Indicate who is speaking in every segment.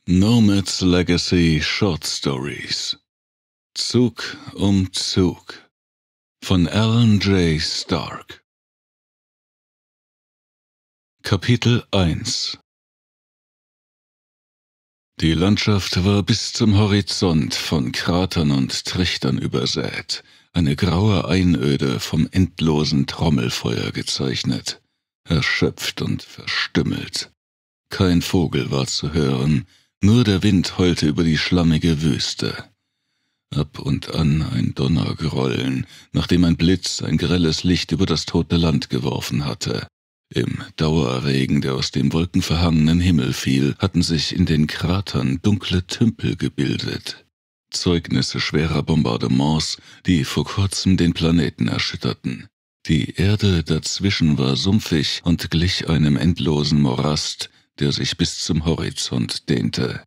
Speaker 1: Nomad's Legacy Short Stories. Zug um Zug von Alan J. Stark. Kapitel 1. Die Landschaft war bis zum Horizont von Kratern und Trichtern übersät, eine graue Einöde vom endlosen Trommelfeuer gezeichnet, erschöpft und verstümmelt. Kein Vogel war zu hören, nur der Wind heulte über die schlammige Wüste. Ab und an ein Donnergrollen, nachdem ein Blitz ein grelles Licht über das tote Land geworfen hatte. Im Dauerregen, der aus dem wolkenverhangenen Himmel fiel, hatten sich in den Kratern dunkle Tümpel gebildet. Zeugnisse schwerer Bombardements, die vor kurzem den Planeten erschütterten. Die Erde dazwischen war sumpfig und glich einem endlosen Morast, der sich bis zum Horizont dehnte.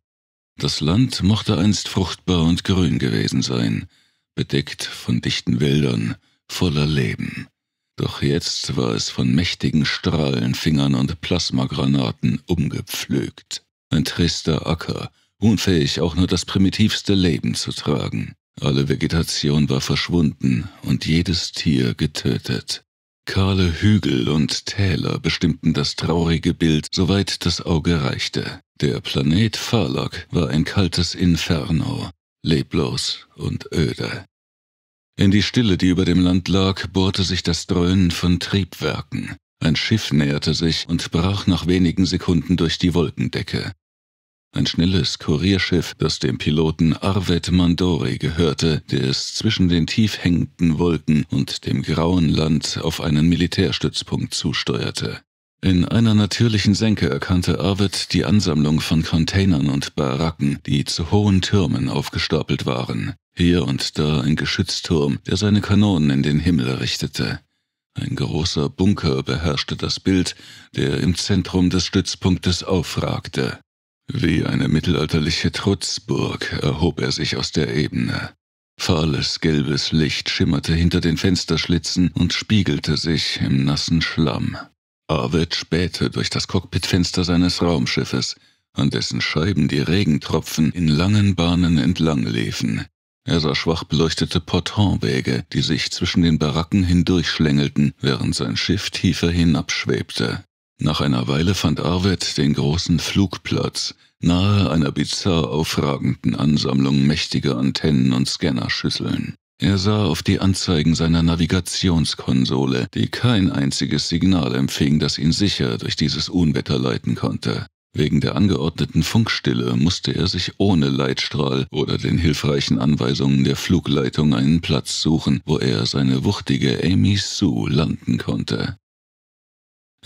Speaker 1: Das Land mochte einst fruchtbar und grün gewesen sein, bedeckt von dichten Wäldern, voller Leben. Doch jetzt war es von mächtigen Strahlenfingern und Plasmagranaten umgepflügt. Ein trister Acker, unfähig auch nur das primitivste Leben zu tragen. Alle Vegetation war verschwunden und jedes Tier getötet. Kahle Hügel und Täler bestimmten das traurige Bild, soweit das Auge reichte. Der Planet Farlak war ein kaltes Inferno, leblos und öde. In die Stille, die über dem Land lag, bohrte sich das Dröhnen von Triebwerken. Ein Schiff näherte sich und brach nach wenigen Sekunden durch die Wolkendecke. Ein schnelles Kurierschiff, das dem Piloten Arvet Mandori gehörte, der es zwischen den tief hängenden Wolken und dem grauen Land auf einen Militärstützpunkt zusteuerte. In einer natürlichen Senke erkannte Arvet die Ansammlung von Containern und Baracken, die zu hohen Türmen aufgestapelt waren. Hier und da ein Geschützturm, der seine Kanonen in den Himmel richtete. Ein großer Bunker beherrschte das Bild, der im Zentrum des Stützpunktes aufragte. Wie eine mittelalterliche Trutzburg erhob er sich aus der Ebene. Fahles gelbes Licht schimmerte hinter den Fensterschlitzen und spiegelte sich im nassen Schlamm. Arvet spähte durch das Cockpitfenster seines Raumschiffes, an dessen Scheiben die Regentropfen in langen Bahnen entlang liefen. Er sah schwach beleuchtete Portonwege, die sich zwischen den Baracken hindurchschlängelten, während sein Schiff tiefer hinabschwebte. Nach einer Weile fand Arvet den großen Flugplatz, nahe einer bizarr aufragenden Ansammlung mächtiger Antennen und Scannerschüsseln. Er sah auf die Anzeigen seiner Navigationskonsole, die kein einziges Signal empfing, das ihn sicher durch dieses Unwetter leiten konnte. Wegen der angeordneten Funkstille musste er sich ohne Leitstrahl oder den hilfreichen Anweisungen der Flugleitung einen Platz suchen, wo er seine wuchtige Amy Sue landen konnte.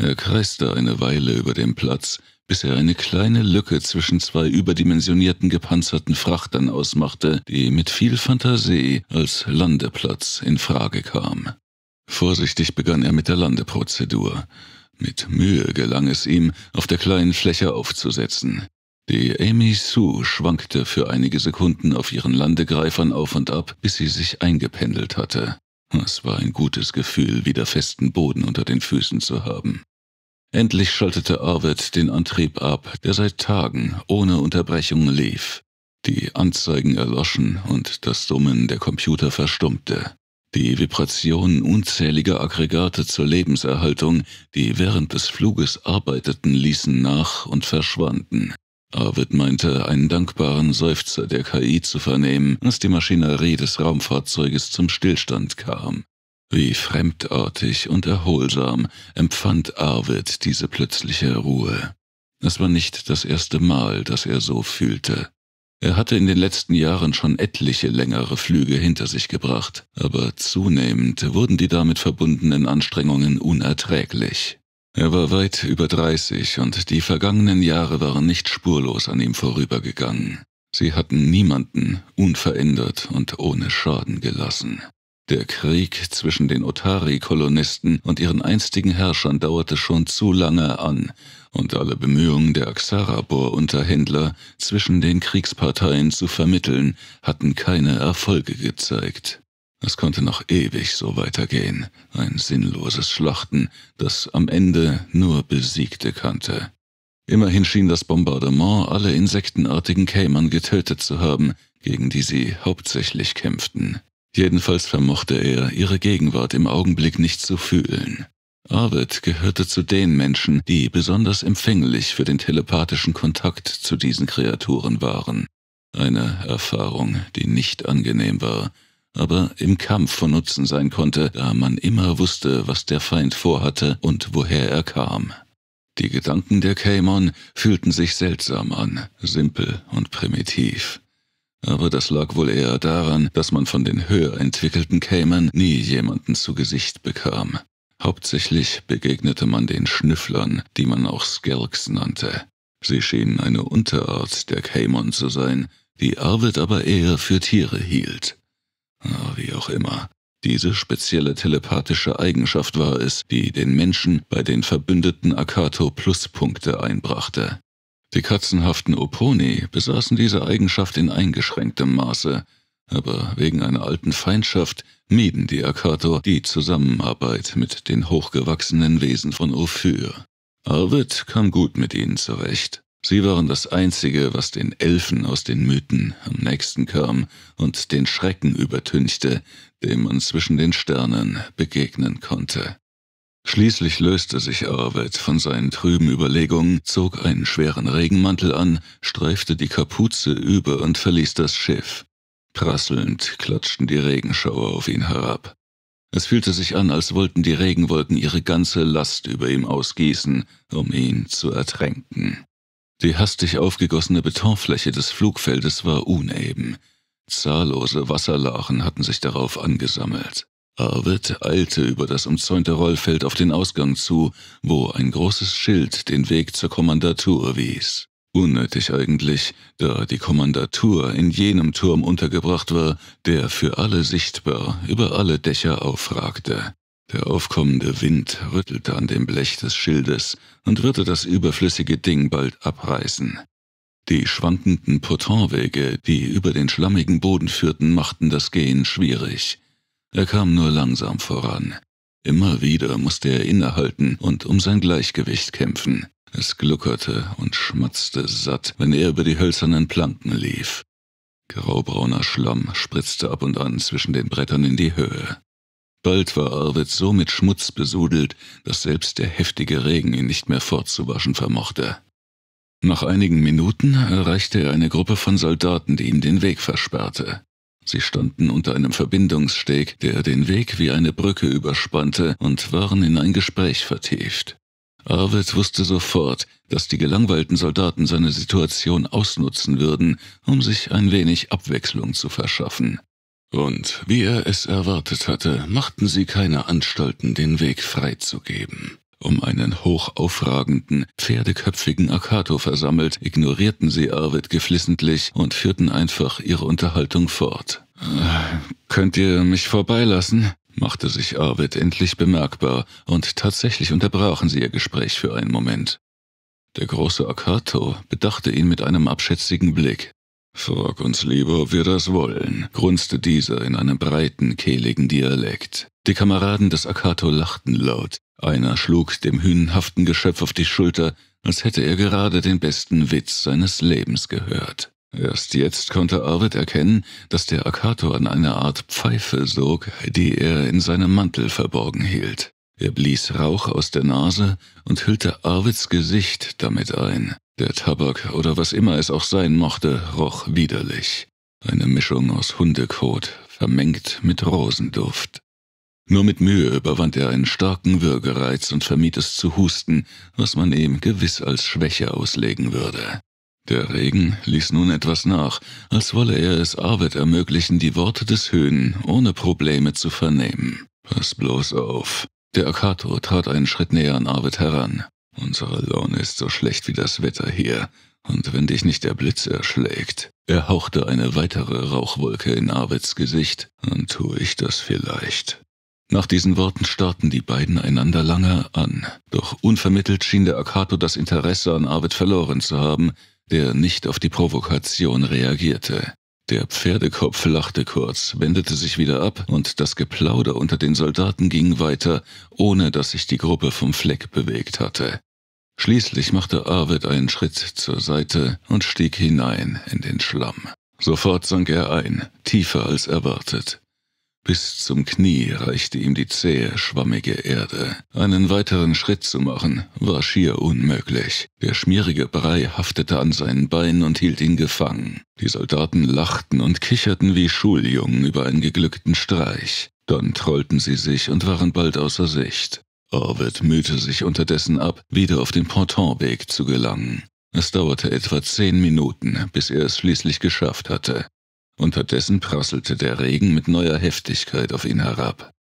Speaker 1: Er kreiste eine Weile über dem Platz, bis er eine kleine Lücke zwischen zwei überdimensionierten gepanzerten Frachtern ausmachte, die mit viel Fantasie als Landeplatz in Frage kam. Vorsichtig begann er mit der Landeprozedur. Mit Mühe gelang es ihm, auf der kleinen Fläche aufzusetzen. Die Amy Sue schwankte für einige Sekunden auf ihren Landegreifern auf und ab, bis sie sich eingependelt hatte. Es war ein gutes Gefühl, wieder festen Boden unter den Füßen zu haben. Endlich schaltete Arvet den Antrieb ab, der seit Tagen ohne Unterbrechung lief. Die Anzeigen erloschen und das Summen der Computer verstummte. Die Vibrationen unzähliger Aggregate zur Lebenserhaltung, die während des Fluges arbeiteten, ließen nach und verschwanden. Arvet meinte, einen dankbaren Seufzer der KI zu vernehmen, als die Maschinerie des Raumfahrzeuges zum Stillstand kam. Wie fremdartig und erholsam empfand Arvet diese plötzliche Ruhe. Es war nicht das erste Mal, dass er so fühlte. Er hatte in den letzten Jahren schon etliche längere Flüge hinter sich gebracht, aber zunehmend wurden die damit verbundenen Anstrengungen unerträglich. Er war weit über 30 und die vergangenen Jahre waren nicht spurlos an ihm vorübergegangen. Sie hatten niemanden unverändert und ohne Schaden gelassen. Der Krieg zwischen den Otari-Kolonisten und ihren einstigen Herrschern dauerte schon zu lange an, und alle Bemühungen der Axarabor-Unterhändler, zwischen den Kriegsparteien zu vermitteln, hatten keine Erfolge gezeigt. Es konnte noch ewig so weitergehen, ein sinnloses Schlachten, das am Ende nur Besiegte kannte. Immerhin schien das Bombardement alle insektenartigen Kämern getötet zu haben, gegen die sie hauptsächlich kämpften. Jedenfalls vermochte er, ihre Gegenwart im Augenblick nicht zu fühlen. Arvid gehörte zu den Menschen, die besonders empfänglich für den telepathischen Kontakt zu diesen Kreaturen waren. Eine Erfahrung, die nicht angenehm war, aber im Kampf von Nutzen sein konnte, da man immer wusste, was der Feind vorhatte und woher er kam. Die Gedanken der Kämon fühlten sich seltsam an, simpel und primitiv. Aber das lag wohl eher daran, dass man von den höher entwickelten Kämern nie jemanden zu Gesicht bekam. Hauptsächlich begegnete man den Schnüfflern, die man auch Skelks nannte. Sie schienen eine Unterart der Kämon zu sein, die Arvid aber eher für Tiere hielt. Wie auch immer. Diese spezielle telepathische Eigenschaft war es, die den Menschen bei den verbündeten Akato Pluspunkte einbrachte. Die katzenhaften Oponi besaßen diese Eigenschaft in eingeschränktem Maße, aber wegen einer alten Feindschaft mieden die Akato die Zusammenarbeit mit den hochgewachsenen Wesen von Ophir. Arvid kam gut mit ihnen zurecht. Sie waren das Einzige, was den Elfen aus den Mythen am nächsten kam und den Schrecken übertünchte, dem man zwischen den Sternen begegnen konnte. Schließlich löste sich Arvid von seinen trüben Überlegungen, zog einen schweren Regenmantel an, streifte die Kapuze über und verließ das Schiff. Prasselnd klatschten die Regenschauer auf ihn herab. Es fühlte sich an, als wollten die Regenwolken ihre ganze Last über ihm ausgießen, um ihn zu ertränken. Die hastig aufgegossene Betonfläche des Flugfeldes war uneben. Zahllose Wasserlachen hatten sich darauf angesammelt. Arvid eilte über das umzäunte Rollfeld auf den Ausgang zu, wo ein großes Schild den Weg zur Kommandatur wies. Unnötig eigentlich, da die Kommandatur in jenem Turm untergebracht war, der für alle sichtbar über alle Dächer aufragte. Der aufkommende Wind rüttelte an dem Blech des Schildes und würde das überflüssige Ding bald abreißen. Die schwankenden Potonwege, die über den schlammigen Boden führten, machten das Gehen schwierig. Er kam nur langsam voran. Immer wieder musste er innehalten und um sein Gleichgewicht kämpfen. Es gluckerte und schmatzte satt, wenn er über die hölzernen Planken lief. Graubrauner Schlamm spritzte ab und an zwischen den Brettern in die Höhe. Bald war Arvid so mit Schmutz besudelt, dass selbst der heftige Regen ihn nicht mehr fortzuwaschen vermochte. Nach einigen Minuten erreichte er eine Gruppe von Soldaten, die ihm den Weg versperrte. Sie standen unter einem Verbindungssteg, der den Weg wie eine Brücke überspannte, und waren in ein Gespräch vertieft. Arvid wusste sofort, dass die gelangweilten Soldaten seine Situation ausnutzen würden, um sich ein wenig Abwechslung zu verschaffen. Und wie er es erwartet hatte, machten sie keine Anstalten, den Weg freizugeben. Um einen hochaufragenden, pferdeköpfigen Akato versammelt, ignorierten sie Arvid geflissentlich und führten einfach ihre Unterhaltung fort. »Könnt ihr mich vorbeilassen?« machte sich Arvid endlich bemerkbar, und tatsächlich unterbrachen sie ihr Gespräch für einen Moment. Der große Akato bedachte ihn mit einem abschätzigen Blick. »Frag uns lieber, ob wir das wollen«, grunzte dieser in einem breiten, kehligen Dialekt. Die Kameraden des Akato lachten laut. Einer schlug dem hünenhaften Geschöpf auf die Schulter, als hätte er gerade den besten Witz seines Lebens gehört. Erst jetzt konnte Arvid erkennen, dass der Akato an einer Art Pfeife sog, die er in seinem Mantel verborgen hielt. Er blies Rauch aus der Nase und hüllte Arvids Gesicht damit ein. Der Tabak oder was immer es auch sein mochte, roch widerlich. Eine Mischung aus Hundekot, vermengt mit Rosenduft. Nur mit Mühe überwand er einen starken Würgereiz und vermied es zu husten, was man ihm gewiss als Schwäche auslegen würde. Der Regen ließ nun etwas nach, als wolle er es Arvid ermöglichen, die Worte des Höhen ohne Probleme zu vernehmen. »Pass bloß auf.« Der Akato trat einen Schritt näher an Arvid heran. »Unsere Laune ist so schlecht wie das Wetter hier, und wenn dich nicht der Blitz erschlägt«, er hauchte eine weitere Rauchwolke in Arvids Gesicht, »dann tue ich das vielleicht.« Nach diesen Worten starrten die beiden einander lange an, doch unvermittelt schien der Akato das Interesse an Arvid verloren zu haben, der nicht auf die Provokation reagierte. Der Pferdekopf lachte kurz, wendete sich wieder ab und das Geplauder unter den Soldaten ging weiter, ohne dass sich die Gruppe vom Fleck bewegt hatte. Schließlich machte Arvid einen Schritt zur Seite und stieg hinein in den Schlamm. Sofort sank er ein, tiefer als erwartet. Bis zum Knie reichte ihm die zähe, schwammige Erde. Einen weiteren Schritt zu machen, war schier unmöglich. Der schmierige Brei haftete an seinen Beinen und hielt ihn gefangen. Die Soldaten lachten und kicherten wie Schuljungen über einen geglückten Streich. Dann trollten sie sich und waren bald außer Sicht. Arvid mühte sich unterdessen ab, wieder auf den Pontonweg zu gelangen. Es dauerte etwa 10 Minuten, bis er es schließlich geschafft hatte. Unterdessen prasselte der Regen mit neuer Heftigkeit auf ihn herab.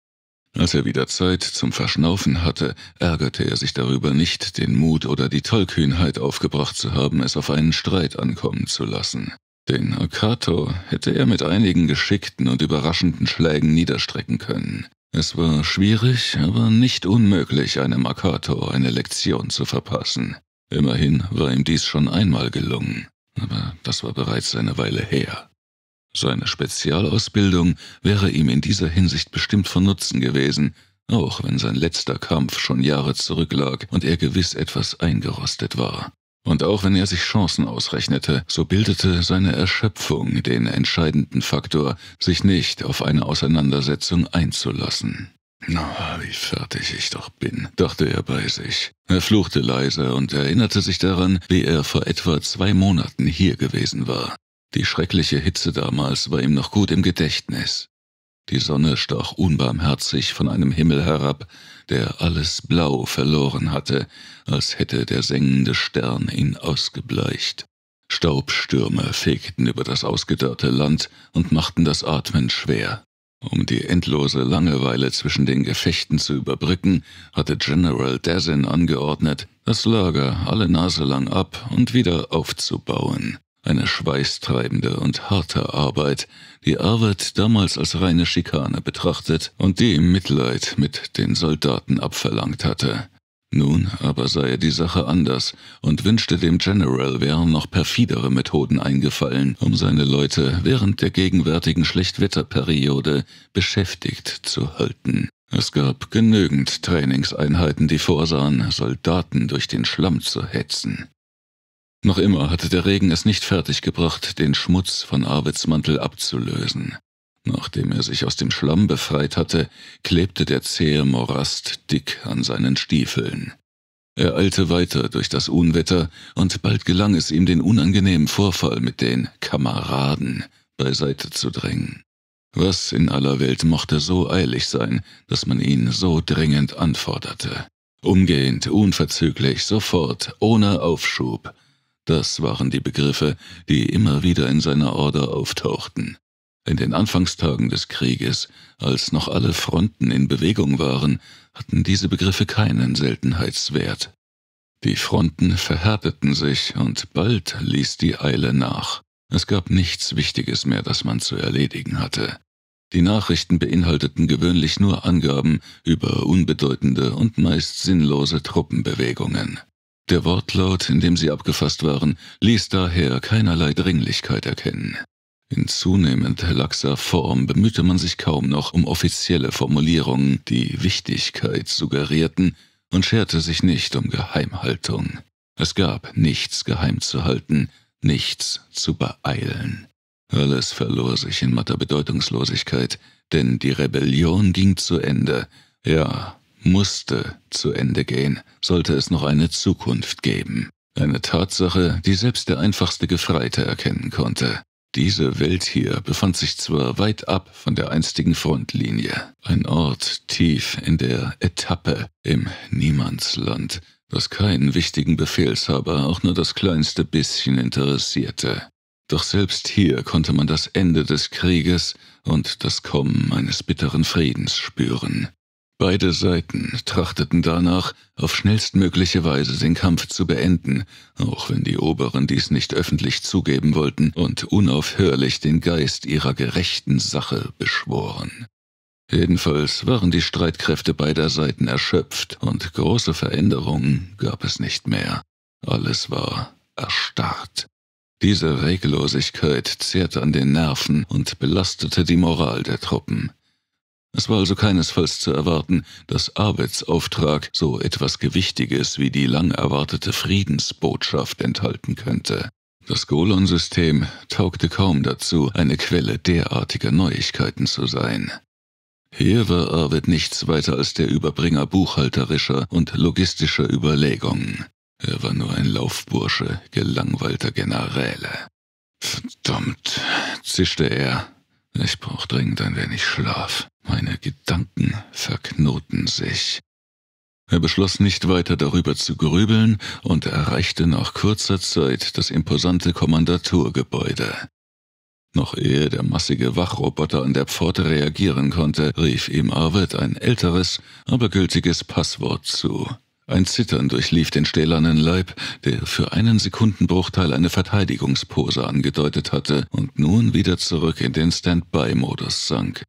Speaker 1: Als er wieder Zeit zum Verschnaufen hatte, ärgerte er sich darüber nicht, den Mut oder die Tollkühnheit aufgebracht zu haben, es auf einen Streit ankommen zu lassen. Den Akato hätte er mit einigen geschickten und überraschenden Schlägen niederstrecken können. Es war schwierig, aber nicht unmöglich, einem Akato eine Lektion zu verpassen. Immerhin war ihm dies schon einmal gelungen, aber das war bereits eine Weile her. Seine Spezialausbildung wäre ihm in dieser Hinsicht bestimmt von Nutzen gewesen, auch wenn sein letzter Kampf schon Jahre zurücklag und er gewiss etwas eingerostet war. Und auch wenn er sich Chancen ausrechnete, so bildete seine Erschöpfung den entscheidenden Faktor, sich nicht auf eine Auseinandersetzung einzulassen. »Na, wie fertig ich doch bin«, dachte er bei sich. Er fluchte leise und erinnerte sich daran, wie er vor etwa 2 Monaten hier gewesen war. Die schreckliche Hitze damals war ihm noch gut im Gedächtnis. Die Sonne stach unbarmherzig von einem Himmel herab, der alles Blau verloren hatte, als hätte der sengende Stern ihn ausgebleicht. Staubstürme fegten über das ausgedörrte Land und machten das Atmen schwer. Um die endlose Langeweile zwischen den Gefechten zu überbrücken, hatte General Dazin angeordnet, das Lager alle Nase lang ab und wieder aufzubauen. Eine schweißtreibende und harte Arbeit, die Arvid damals als reine Schikane betrachtet und die ihm Mitleid mit den Soldaten abverlangt hatte. Nun aber sah er die Sache anders und wünschte dem General, wären noch perfidere Methoden eingefallen, um seine Leute während der gegenwärtigen Schlechtwetterperiode beschäftigt zu halten. Es gab genügend Trainingseinheiten, die vorsahen, Soldaten durch den Schlamm zu hetzen. Noch immer hatte der Regen es nicht fertiggebracht, den Schmutz von Arvids Mantel abzulösen. Nachdem er sich aus dem Schlamm befreit hatte, klebte der zähe Morast dick an seinen Stiefeln. Er eilte weiter durch das Unwetter, und bald gelang es ihm, den unangenehmen Vorfall mit den Kameraden beiseite zu drängen. Was in aller Welt mochte so eilig sein, dass man ihn so dringend anforderte? Umgehend, unverzüglich, sofort, ohne Aufschub. Das waren die Begriffe, die immer wieder in seiner Order auftauchten. In den Anfangstagen des Krieges, als noch alle Fronten in Bewegung waren, hatten diese Begriffe keinen Seltenheitswert. Die Fronten verhärteten sich und bald ließ die Eile nach. Es gab nichts Wichtiges mehr, das man zu erledigen hatte. Die Nachrichten beinhalteten gewöhnlich nur Angaben über unbedeutende und meist sinnlose Truppenbewegungen. Der Wortlaut, in dem sie abgefasst waren, ließ daher keinerlei Dringlichkeit erkennen. In zunehmend laxer Form bemühte man sich kaum noch um offizielle Formulierungen, die Wichtigkeit suggerierten, und scherte sich nicht um Geheimhaltung. Es gab nichts geheim zu halten, nichts zu beeilen. Alles verlor sich in matter Bedeutungslosigkeit, denn die Rebellion ging zu Ende, ja, musste zu Ende gehen, sollte es noch eine Zukunft geben. Eine Tatsache, die selbst der einfachste Gefreite erkennen konnte. Diese Welt hier befand sich zwar weit ab von der einstigen Frontlinie, ein Ort tief in der Etappe im Niemandsland, das keinen wichtigen Befehlshaber auch nur das kleinste bisschen interessierte. Doch selbst hier konnte man das Ende des Krieges und das Kommen eines bitteren Friedens spüren. Beide Seiten trachteten danach, auf schnellstmögliche Weise den Kampf zu beenden, auch wenn die Oberen dies nicht öffentlich zugeben wollten und unaufhörlich den Geist ihrer gerechten Sache beschworen. Jedenfalls waren die Streitkräfte beider Seiten erschöpft und große Veränderungen gab es nicht mehr. Alles war erstarrt. Diese Reglosigkeit zehrte an den Nerven und belastete die Moral der Truppen. Es war also keinesfalls zu erwarten, dass Arvids Auftrag so etwas Gewichtiges wie die lang erwartete Friedensbotschaft enthalten könnte. Das Golon-System taugte kaum dazu, eine Quelle derartiger Neuigkeiten zu sein. Hier war Arvid nichts weiter als der Überbringer buchhalterischer und logistischer Überlegungen. Er war nur ein Laufbursche gelangweilter Generäle. »Verdammt«, zischte er. »Ich brauch dringend ein wenig Schlaf. Meine Gedanken verknoten sich.« Er beschloss nicht weiter darüber zu grübeln und erreichte nach kurzer Zeit das imposante Kommandaturgebäude. Noch ehe der massige Wachroboter an der Pforte reagieren konnte, rief ihm Arvid ein älteres, aber gültiges Passwort zu. Ein Zittern durchlief den stählernen Leib, der für einen Sekundenbruchteil eine Verteidigungspose angedeutet hatte und nun wieder zurück in den Standby-Modus sank.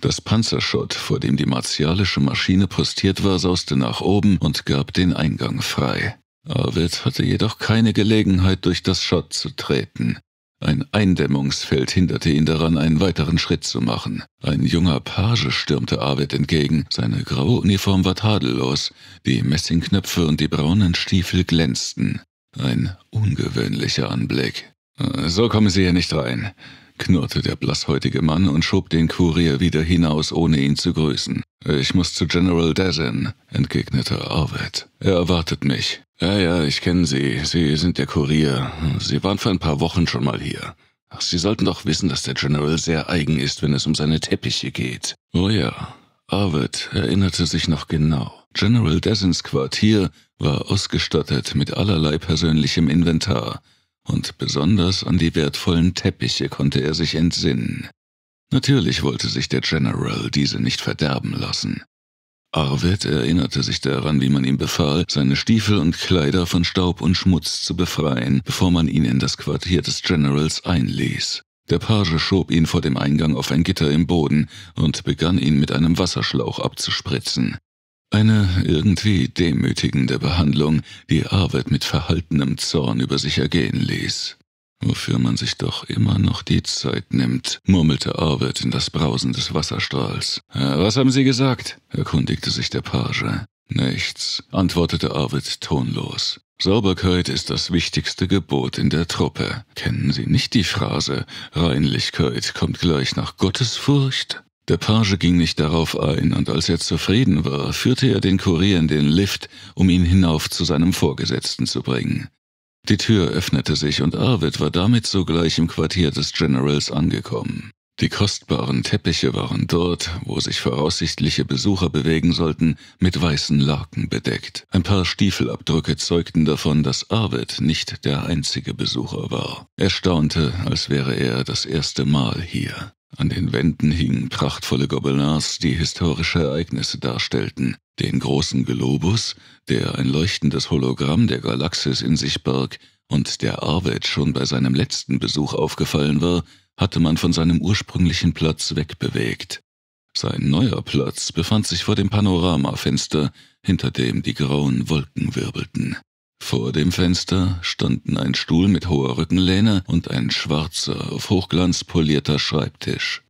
Speaker 1: Das Panzerschott, vor dem die martialische Maschine postiert war, sauste nach oben und gab den Eingang frei. Arvid hatte jedoch keine Gelegenheit, durch das Schott zu treten. Ein Eindämmungsfeld hinderte ihn daran, einen weiteren Schritt zu machen. Ein junger Page stürmte Arvid entgegen. Seine graue Uniform war tadellos, die Messingknöpfe und die braunen Stiefel glänzten. Ein ungewöhnlicher Anblick. »So kommen Sie hier nicht rein«, knurrte der blasshäutige Mann und schob den Kurier wieder hinaus, ohne ihn zu grüßen. »Ich muss zu General Dazin«, entgegnete Arvid. »Er erwartet mich.« Ja, ich kenne Sie. Sie sind der Kurier. Sie waren vor ein paar Wochen schon mal hier. Ach, Sie sollten doch wissen, dass der General sehr eigen ist, wenn es um seine Teppiche geht.« Oh ja, Arvid erinnerte sich noch genau. General Dazins Quartier war ausgestattet mit allerlei persönlichem Inventar, und besonders an die wertvollen Teppiche konnte er sich entsinnen. Natürlich wollte sich der General diese nicht verderben lassen. Arvid erinnerte sich daran, wie man ihm befahl, seine Stiefel und Kleider von Staub und Schmutz zu befreien, bevor man ihn in das Quartier des Generals einließ. Der Page schob ihn vor dem Eingang auf ein Gitter im Boden und begann ihn mit einem Wasserschlauch abzuspritzen. Eine irgendwie demütigende Behandlung, die Arvid mit verhaltenem Zorn über sich ergehen ließ. »Wofür man sich doch immer noch die Zeit nimmt«, murmelte Arvid in das Brausen des Wasserstrahls. »Was haben Sie gesagt?« erkundigte sich der Page. »Nichts«, antwortete Arvid tonlos. »Sauberkeit ist das wichtigste Gebot in der Truppe. Kennen Sie nicht die Phrase, Reinlichkeit kommt gleich nach Gottesfurcht?« Der Page ging nicht darauf ein, und als er zufrieden war, führte er den Kurier in den Lift, um ihn hinauf zu seinem Vorgesetzten zu bringen. Die Tür öffnete sich und Arvid war damit sogleich im Quartier des Generals angekommen. Die kostbaren Teppiche waren dort, wo sich voraussichtliche Besucher bewegen sollten, mit weißen Laken bedeckt. Ein paar Stiefelabdrücke zeugten davon, dass Arvid nicht der einzige Besucher war. Er staunte, als wäre er das erste Mal hier. An den Wänden hingen prachtvolle Gobelins, die historische Ereignisse darstellten. Den großen Globus, der ein leuchtendes Hologramm der Galaxis in sich barg und der Arvid schon bei seinem letzten Besuch aufgefallen war, hatte man von seinem ursprünglichen Platz wegbewegt. Sein neuer Platz befand sich vor dem Panoramafenster, hinter dem die grauen Wolken wirbelten. Vor dem Fenster standen ein Stuhl mit hoher Rückenlehne und ein schwarzer, auf Hochglanz polierter Schreibtisch.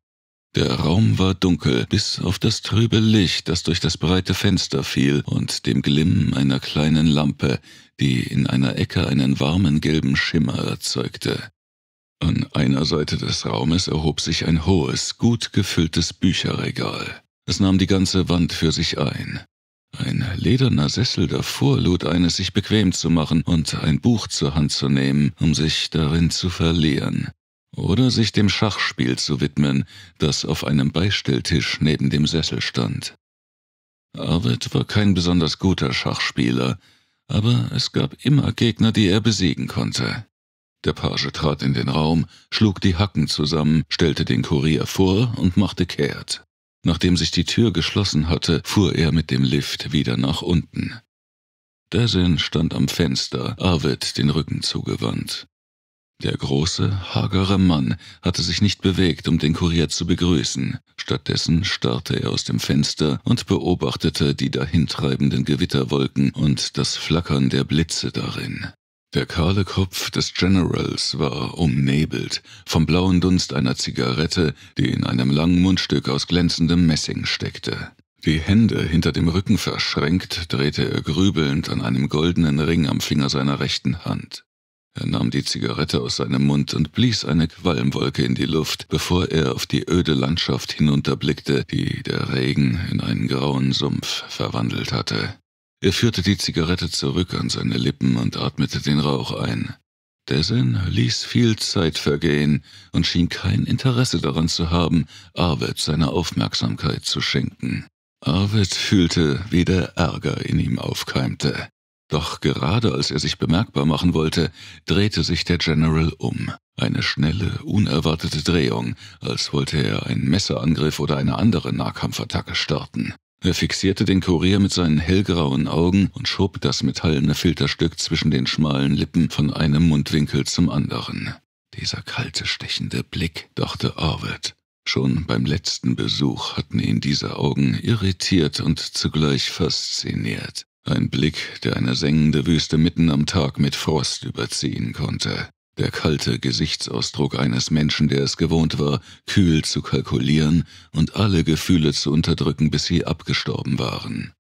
Speaker 1: Der Raum war dunkel, bis auf das trübe Licht, das durch das breite Fenster fiel, und dem Glimmen einer kleinen Lampe, die in einer Ecke einen warmen gelben Schimmer erzeugte. An einer Seite des Raumes erhob sich ein hohes, gut gefülltes Bücherregal. Es nahm die ganze Wand für sich ein. Ein lederner Sessel davor lud eines, sich bequem zu machen und ein Buch zur Hand zu nehmen, um sich darin zu verlieren. Oder sich dem Schachspiel zu widmen, das auf einem Beistelltisch neben dem Sessel stand. Arvid war kein besonders guter Schachspieler, aber es gab immer Gegner, die er besiegen konnte. Der Page trat in den Raum, schlug die Hacken zusammen, stellte den Kurier vor und machte kehrt. Nachdem sich die Tür geschlossen hatte, fuhr er mit dem Lift wieder nach unten. Dazin stand am Fenster, Arvid den Rücken zugewandt. Der große, hagere Mann hatte sich nicht bewegt, um den Kurier zu begrüßen. Stattdessen starrte er aus dem Fenster und beobachtete die dahintreibenden Gewitterwolken und das Flackern der Blitze darin. Der kahle Kopf des Generals war umnebelt vom blauen Dunst einer Zigarette, die in einem langen Mundstück aus glänzendem Messing steckte. Die Hände hinter dem Rücken verschränkt, drehte er grübelnd an einem goldenen Ring am Finger seiner rechten Hand. Er nahm die Zigarette aus seinem Mund und blies eine Qualmwolke in die Luft, bevor er auf die öde Landschaft hinunterblickte, die der Regen in einen grauen Sumpf verwandelt hatte. Er führte die Zigarette zurück an seine Lippen und atmete den Rauch ein. Dessen ließ viel Zeit vergehen und schien kein Interesse daran zu haben, Arvid seine Aufmerksamkeit zu schenken. Arvid fühlte, wie der Ärger in ihm aufkeimte. Doch gerade als er sich bemerkbar machen wollte, drehte sich der General um. Eine schnelle, unerwartete Drehung, als wollte er einen Messerangriff oder eine andere Nahkampfattacke starten. Er fixierte den Kurier mit seinen hellgrauen Augen und schob das metallene Filterstück zwischen den schmalen Lippen von einem Mundwinkel zum anderen. Dieser kalte, stechende Blick, dachte Arvid. Schon beim letzten Besuch hatten ihn diese Augen irritiert und zugleich fasziniert. Ein Blick, der eine sengende Wüste mitten am Tag mit Frost überziehen konnte. Der kalte Gesichtsausdruck eines Menschen, der es gewohnt war, kühl zu kalkulieren und alle Gefühle zu unterdrücken, bis sie abgestorben waren.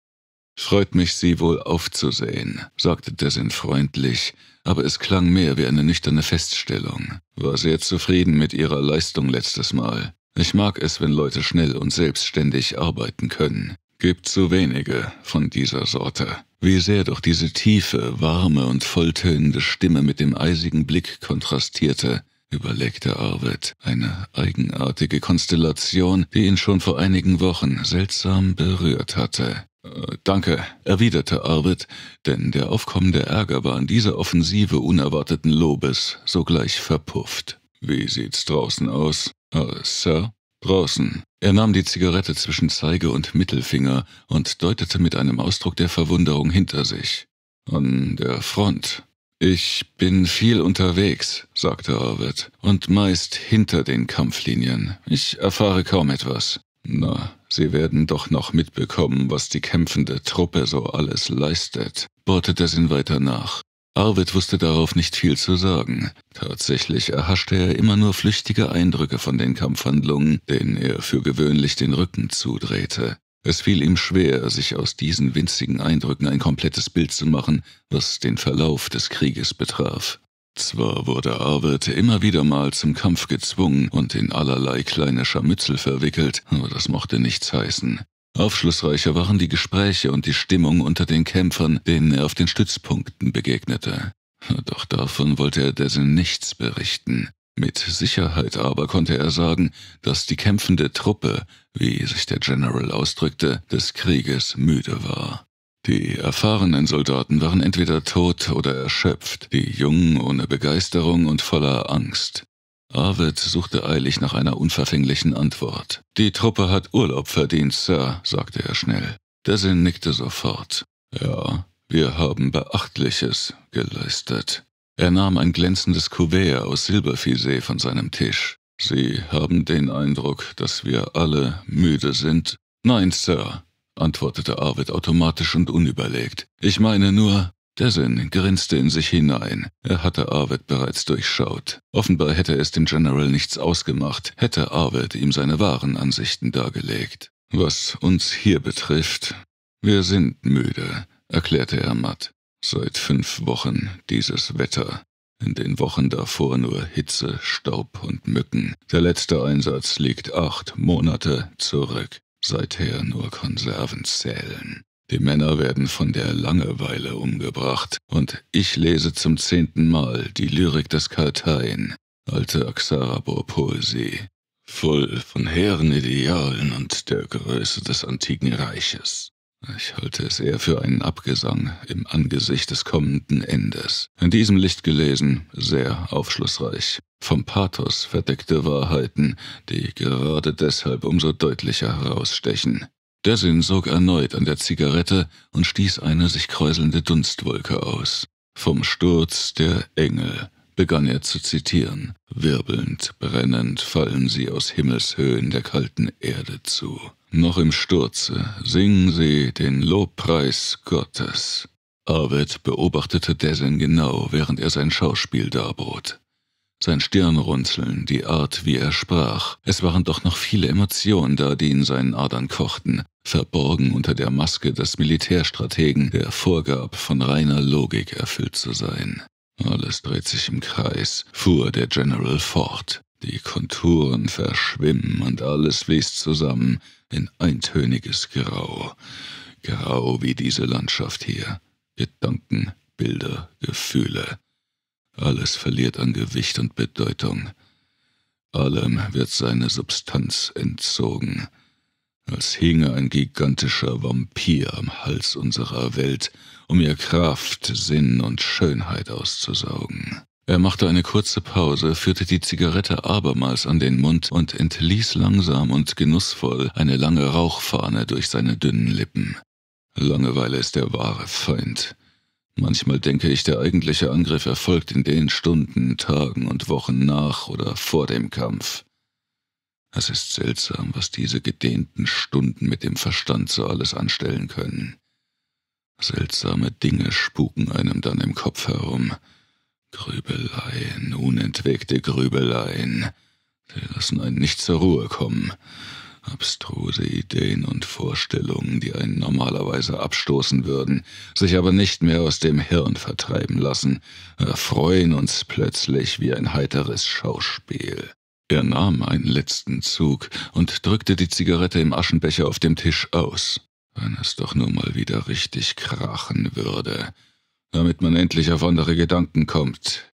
Speaker 1: »Freut mich, Sie wohl aufzusehen«, sagte Desin freundlich, aber es klang mehr wie eine nüchterne Feststellung. »War sehr zufrieden mit Ihrer Leistung letztes Mal. Ich mag es, wenn Leute schnell und selbstständig arbeiten können. Gibt so wenige von dieser Sorte.« Wie sehr doch diese tiefe, warme und volltönende Stimme mit dem eisigen Blick kontrastierte, überlegte Arvid. Eine eigenartige Konstellation, die ihn schon vor einigen Wochen seltsam berührt hatte. »Danke«, erwiderte Arvid, denn der aufkommende Ärger war an dieser Offensive unerwarteten Lobes sogleich verpufft. »Wie sieht's draußen aus?« »Sir?« »Draußen.« Er nahm die Zigarette zwischen Zeige- und Mittelfinger und deutete mit einem Ausdruck der Verwunderung hinter sich. »An der Front.« »Ich bin viel unterwegs«, sagte Arvid, »und meist hinter den Kampflinien. Ich erfahre kaum etwas.« »Na, Sie werden doch noch mitbekommen, was die kämpfende Truppe so alles leistet«, bohrte Desin weiter nach. Arvid wusste darauf nicht viel zu sagen. Tatsächlich erhaschte er immer nur flüchtige Eindrücke von den Kampfhandlungen, denen er für gewöhnlich den Rücken zudrehte. Es fiel ihm schwer, sich aus diesen winzigen Eindrücken ein komplettes Bild zu machen, was den Verlauf des Krieges betraf. Zwar wurde Arvid immer wieder mal zum Kampf gezwungen und in allerlei kleine Scharmützel verwickelt, aber das mochte nichts heißen. Aufschlussreicher waren die Gespräche und die Stimmung unter den Kämpfern, denen er auf den Stützpunkten begegnete. Doch davon wollte er Desin nichts berichten. Mit Sicherheit aber konnte er sagen, dass die kämpfende Truppe, wie sich der General ausdrückte, des Krieges müde war. Die erfahrenen Soldaten waren entweder tot oder erschöpft, die Jungen ohne Begeisterung und voller Angst. Arvid suchte eilig nach einer unverfänglichen Antwort. »Die Truppe hat Urlaub verdient, Sir«, sagte er schnell. Desin nickte sofort. »Ja, wir haben Beachtliches geleistet.« Er nahm ein glänzendes Kuvert aus Silberfiset von seinem Tisch. »Sie haben den Eindruck, dass wir alle müde sind?« »Nein, Sir«, antwortete Arvid automatisch und unüberlegt. »Ich meine nur...« Desin grinste in sich hinein. Er hatte Arvid bereits durchschaut. Offenbar hätte es dem General nichts ausgemacht, hätte Arvid ihm seine wahren Ansichten dargelegt. »Was uns hier betrifft, wir sind müde«, erklärte er matt. »Seit 5 Wochen dieses Wetter. In den Wochen davor nur Hitze, Staub und Mücken. Der letzte Einsatz liegt 8 Monate zurück. Seither nur Konservenzellen. Die Männer werden von der Langeweile umgebracht, und ich lese zum 10. Mal die Lyrik des Karteien, alte Axarabor-Poesie, voll von hehren Idealen und der Größe des antiken Reiches. Ich halte es eher für einen Abgesang im Angesicht des kommenden Endes. In diesem Licht gelesen, sehr aufschlussreich. Vom Pathos verdeckte Wahrheiten, die gerade deshalb umso deutlicher herausstechen. Desin sog erneut an der Zigarette und stieß eine sich kräuselnde Dunstwolke aus. »Vom Sturz der Engel«, begann er zu zitieren. »Wirbelnd, brennend fallen sie aus Himmelshöhen der kalten Erde zu. Noch im Sturze singen sie den Lobpreis Gottes. Arvid beobachtete Dessen genau, während er sein Schauspiel darbot. Sein Stirnrunzeln, die Art, wie er sprach, es waren doch noch viele Emotionen da, die in seinen Adern kochten, verborgen unter der Maske des Militärstrategen, der vorgab, von reiner Logik erfüllt zu sein. Alles dreht sich im Kreis, fuhr der General fort. Die Konturen verschwimmen und alles fließt zusammen in eintöniges Grau. Grau wie diese Landschaft hier. Gedanken, Bilder, Gefühle. Alles verliert an Gewicht und Bedeutung. Allem wird seine Substanz entzogen, als hinge ein gigantischer Vampir am Hals unserer Welt, um ihr Kraft, Sinn und Schönheit auszusaugen. Er machte eine kurze Pause, führte die Zigarette abermals an den Mund und entließ langsam und genussvoll eine lange Rauchfahne durch seine dünnen Lippen. Langeweile ist der wahre Feind. Manchmal denke ich, der eigentliche Angriff erfolgt in den Stunden, Tagen und Wochen nach oder vor dem Kampf. Es ist seltsam, was diese gedehnten Stunden mit dem Verstand so alles anstellen können. Seltsame Dinge spuken einem dann im Kopf herum. Grübeleien, unentwegte Grübeleien. Sie lassen einen nicht zur Ruhe kommen. Abstruse Ideen und Vorstellungen, die einen normalerweise abstoßen würden, sich aber nicht mehr aus dem Hirn vertreiben lassen, erfreuen uns plötzlich wie ein heiteres Schauspiel. Er nahm einen letzten Zug und drückte die Zigarette im Aschenbecher auf dem Tisch aus. Wenn es doch nur mal wieder richtig krachen würde, damit man endlich auf andere Gedanken kommt.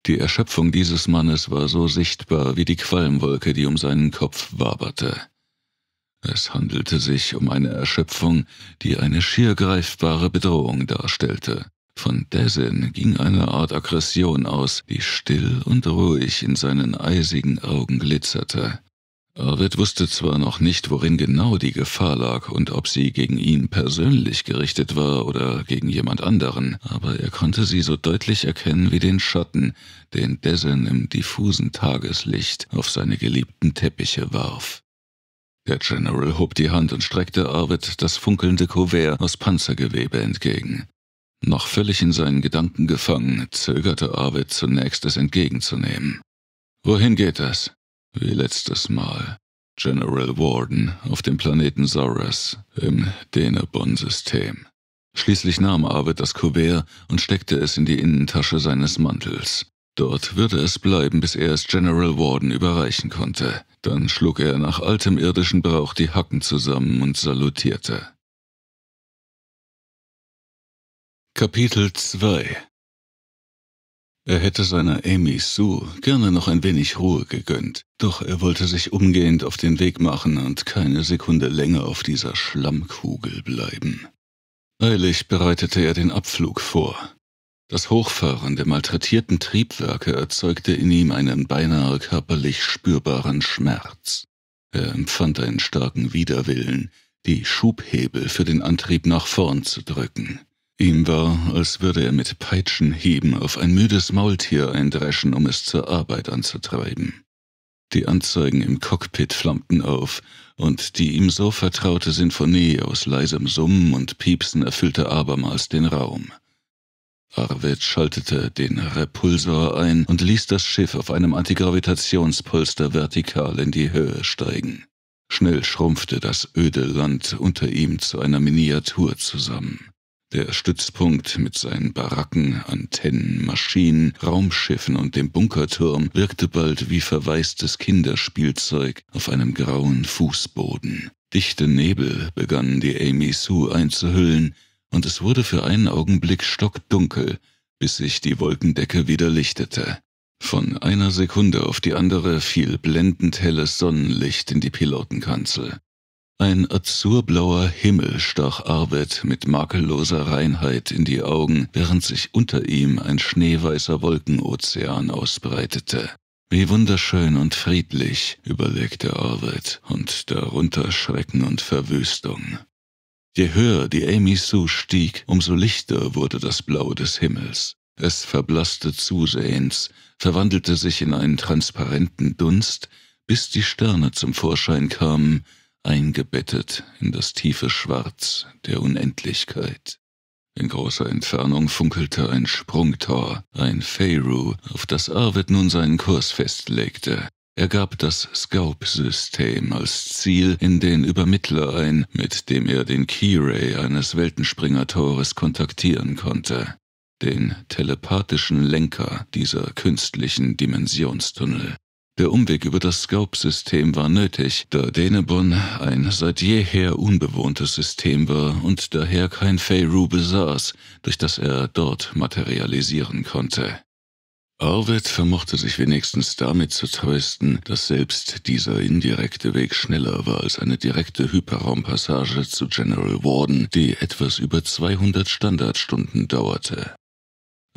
Speaker 1: Die Erschöpfung dieses Mannes war so sichtbar wie die Qualmwolke, die um seinen Kopf waberte. Es handelte sich um eine Erschöpfung, die eine schier greifbare Bedrohung darstellte. Von Dessen ging eine Art Aggression aus, die still und ruhig in seinen eisigen Augen glitzerte. Arvid wusste zwar noch nicht, worin genau die Gefahr lag und ob sie gegen ihn persönlich gerichtet war oder gegen jemand anderen, aber er konnte sie so deutlich erkennen wie den Schatten, den Dessen im diffusen Tageslicht auf seine geliebten Teppiche warf. Der General hob die Hand und streckte Arvid das funkelnde Kuvert aus Panzergewebe entgegen. Noch völlig in seinen Gedanken gefangen, zögerte Arvid zunächst, es entgegenzunehmen. »Wohin geht es?« »Wie letztes Mal. General Warden auf dem Planeten Zoras im Denebon-System.« Schließlich nahm Arvid das Kuvert und steckte es in die Innentasche seines Mantels. Dort würde es bleiben, bis er es General Warden überreichen konnte. Dann schlug er nach altem irdischen Brauch die Hacken zusammen und salutierte. Kapitel 2 Er hätte seiner Amy Sue gerne noch ein wenig Ruhe gegönnt, doch er wollte sich umgehend auf den Weg machen und keine Sekunde länger auf dieser Schlammkugel bleiben. Eilig bereitete er den Abflug vor. Das Hochfahren der malträtierten Triebwerke erzeugte in ihm einen beinahe körperlich spürbaren Schmerz. Er empfand einen starken Widerwillen, die Schubhebel für den Antrieb nach vorn zu drücken. Ihm war, als würde er mit Peitschenhieben auf ein müdes Maultier eindreschen, um es zur Arbeit anzutreiben. Die Anzeigen im Cockpit flammten auf, und die ihm so vertraute Sinfonie aus leisem Summen und Piepsen erfüllte abermals den Raum. Arvid schaltete den Repulsor ein und ließ das Schiff auf einem Antigravitationspolster vertikal in die Höhe steigen. Schnell schrumpfte das öde Land unter ihm zu einer Miniatur zusammen. Der Stützpunkt mit seinen Baracken, Antennen, Maschinen, Raumschiffen und dem Bunkerturm wirkte bald wie verwaistes Kinderspielzeug auf einem grauen Fußboden. Dichte Nebel begannen die Amy Sue einzuhüllen, und es wurde für einen Augenblick stockdunkel, bis sich die Wolkendecke wieder lichtete. Von einer Sekunde auf die andere fiel blendend helles Sonnenlicht in die Pilotenkanzel. Ein azurblauer Himmel stach Arvid mit makelloser Reinheit in die Augen, während sich unter ihm ein schneeweißer Wolkenozean ausbreitete. Wie wunderschön und friedlich, überlegte Arvid, und darunter Schrecken und Verwüstung. Je höher die Amy Sue stieg, umso lichter wurde das Blau des Himmels. Es verblasste zusehends, verwandelte sich in einen transparenten Dunst, bis die Sterne zum Vorschein kamen, eingebettet in das tiefe Schwarz der Unendlichkeit. In großer Entfernung funkelte ein Sprungtor, ein Feyru, auf das Arvid nun seinen Kurs festlegte. Er gab das Scope-System als Ziel in den Übermittler ein, mit dem er den Keyray eines Weltenspringertores kontaktieren konnte. Den telepathischen Lenker dieser künstlichen Dimensionstunnel. Der Umweg über das Scope-System war nötig, da Denebon ein seit jeher unbewohntes System war und daher kein Feyru besaß, durch das er dort materialisieren konnte. Arvid vermochte sich wenigstens damit zu trösten, dass selbst dieser indirekte Weg schneller war als eine direkte Hyperraumpassage zu General Warden, die etwas über 200 Standardstunden dauerte.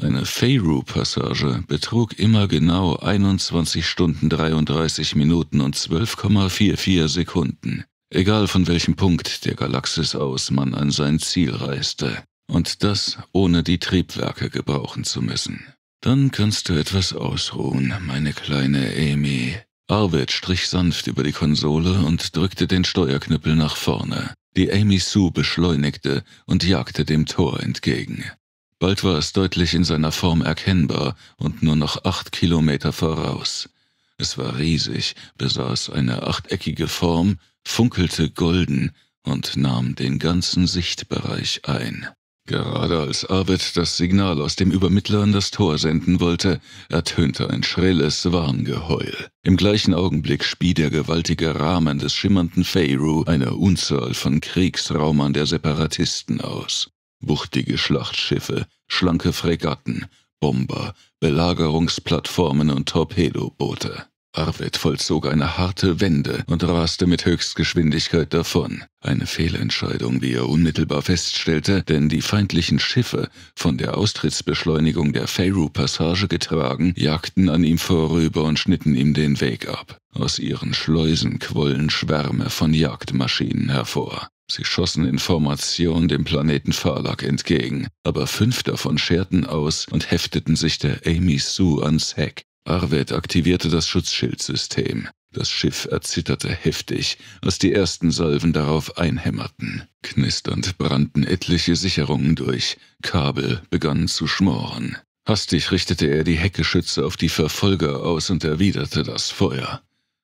Speaker 1: Eine Feyru-Passage betrug immer genau 21 Stunden 33 Minuten und 12,44 Sekunden, egal von welchem Punkt der Galaxis aus man an sein Ziel reiste, und das ohne die Triebwerke gebrauchen zu müssen. »Dann kannst du etwas ausruhen, meine kleine Amy.« Arvid strich sanft über die Konsole und drückte den Steuerknüppel nach vorne. Die Amy Sue beschleunigte und jagte dem Tor entgegen. Bald war es deutlich in seiner Form erkennbar und nur noch 8 Kilometer voraus. Es war riesig, besaß eine achteckige Form, funkelte golden und nahm den ganzen Sichtbereich ein. Gerade als Arvid das Signal aus dem Übermittler an das Tor senden wollte, ertönte ein schrilles Warngeheul. Im gleichen Augenblick spie der gewaltige Rahmen des schimmernden Feyru eine Unzahl von Kriegsraumern der Separatisten aus. Wuchtige Schlachtschiffe, schlanke Fregatten, Bomber, Belagerungsplattformen und Torpedoboote. Arvid vollzog eine harte Wende und raste mit Höchstgeschwindigkeit davon. Eine Fehlentscheidung, wie er unmittelbar feststellte, denn die feindlichen Schiffe, von der Austrittsbeschleunigung der Feyru-Passage getragen, jagten an ihm vorüber und schnitten ihm den Weg ab. Aus ihren Schleusen quollen Schwärme von Jagdmaschinen hervor. Sie schossen in Formation dem Planeten Farlak entgegen, aber 5 davon scherten aus und hefteten sich der Amy Sue ans Heck. Arvid aktivierte das Schutzschildsystem. Das Schiff erzitterte heftig, als die ersten Salven darauf einhämmerten. Knisternd brannten etliche Sicherungen durch, Kabel begannen zu schmoren. Hastig richtete er die Heckgeschütze auf die Verfolger aus und erwiderte das Feuer.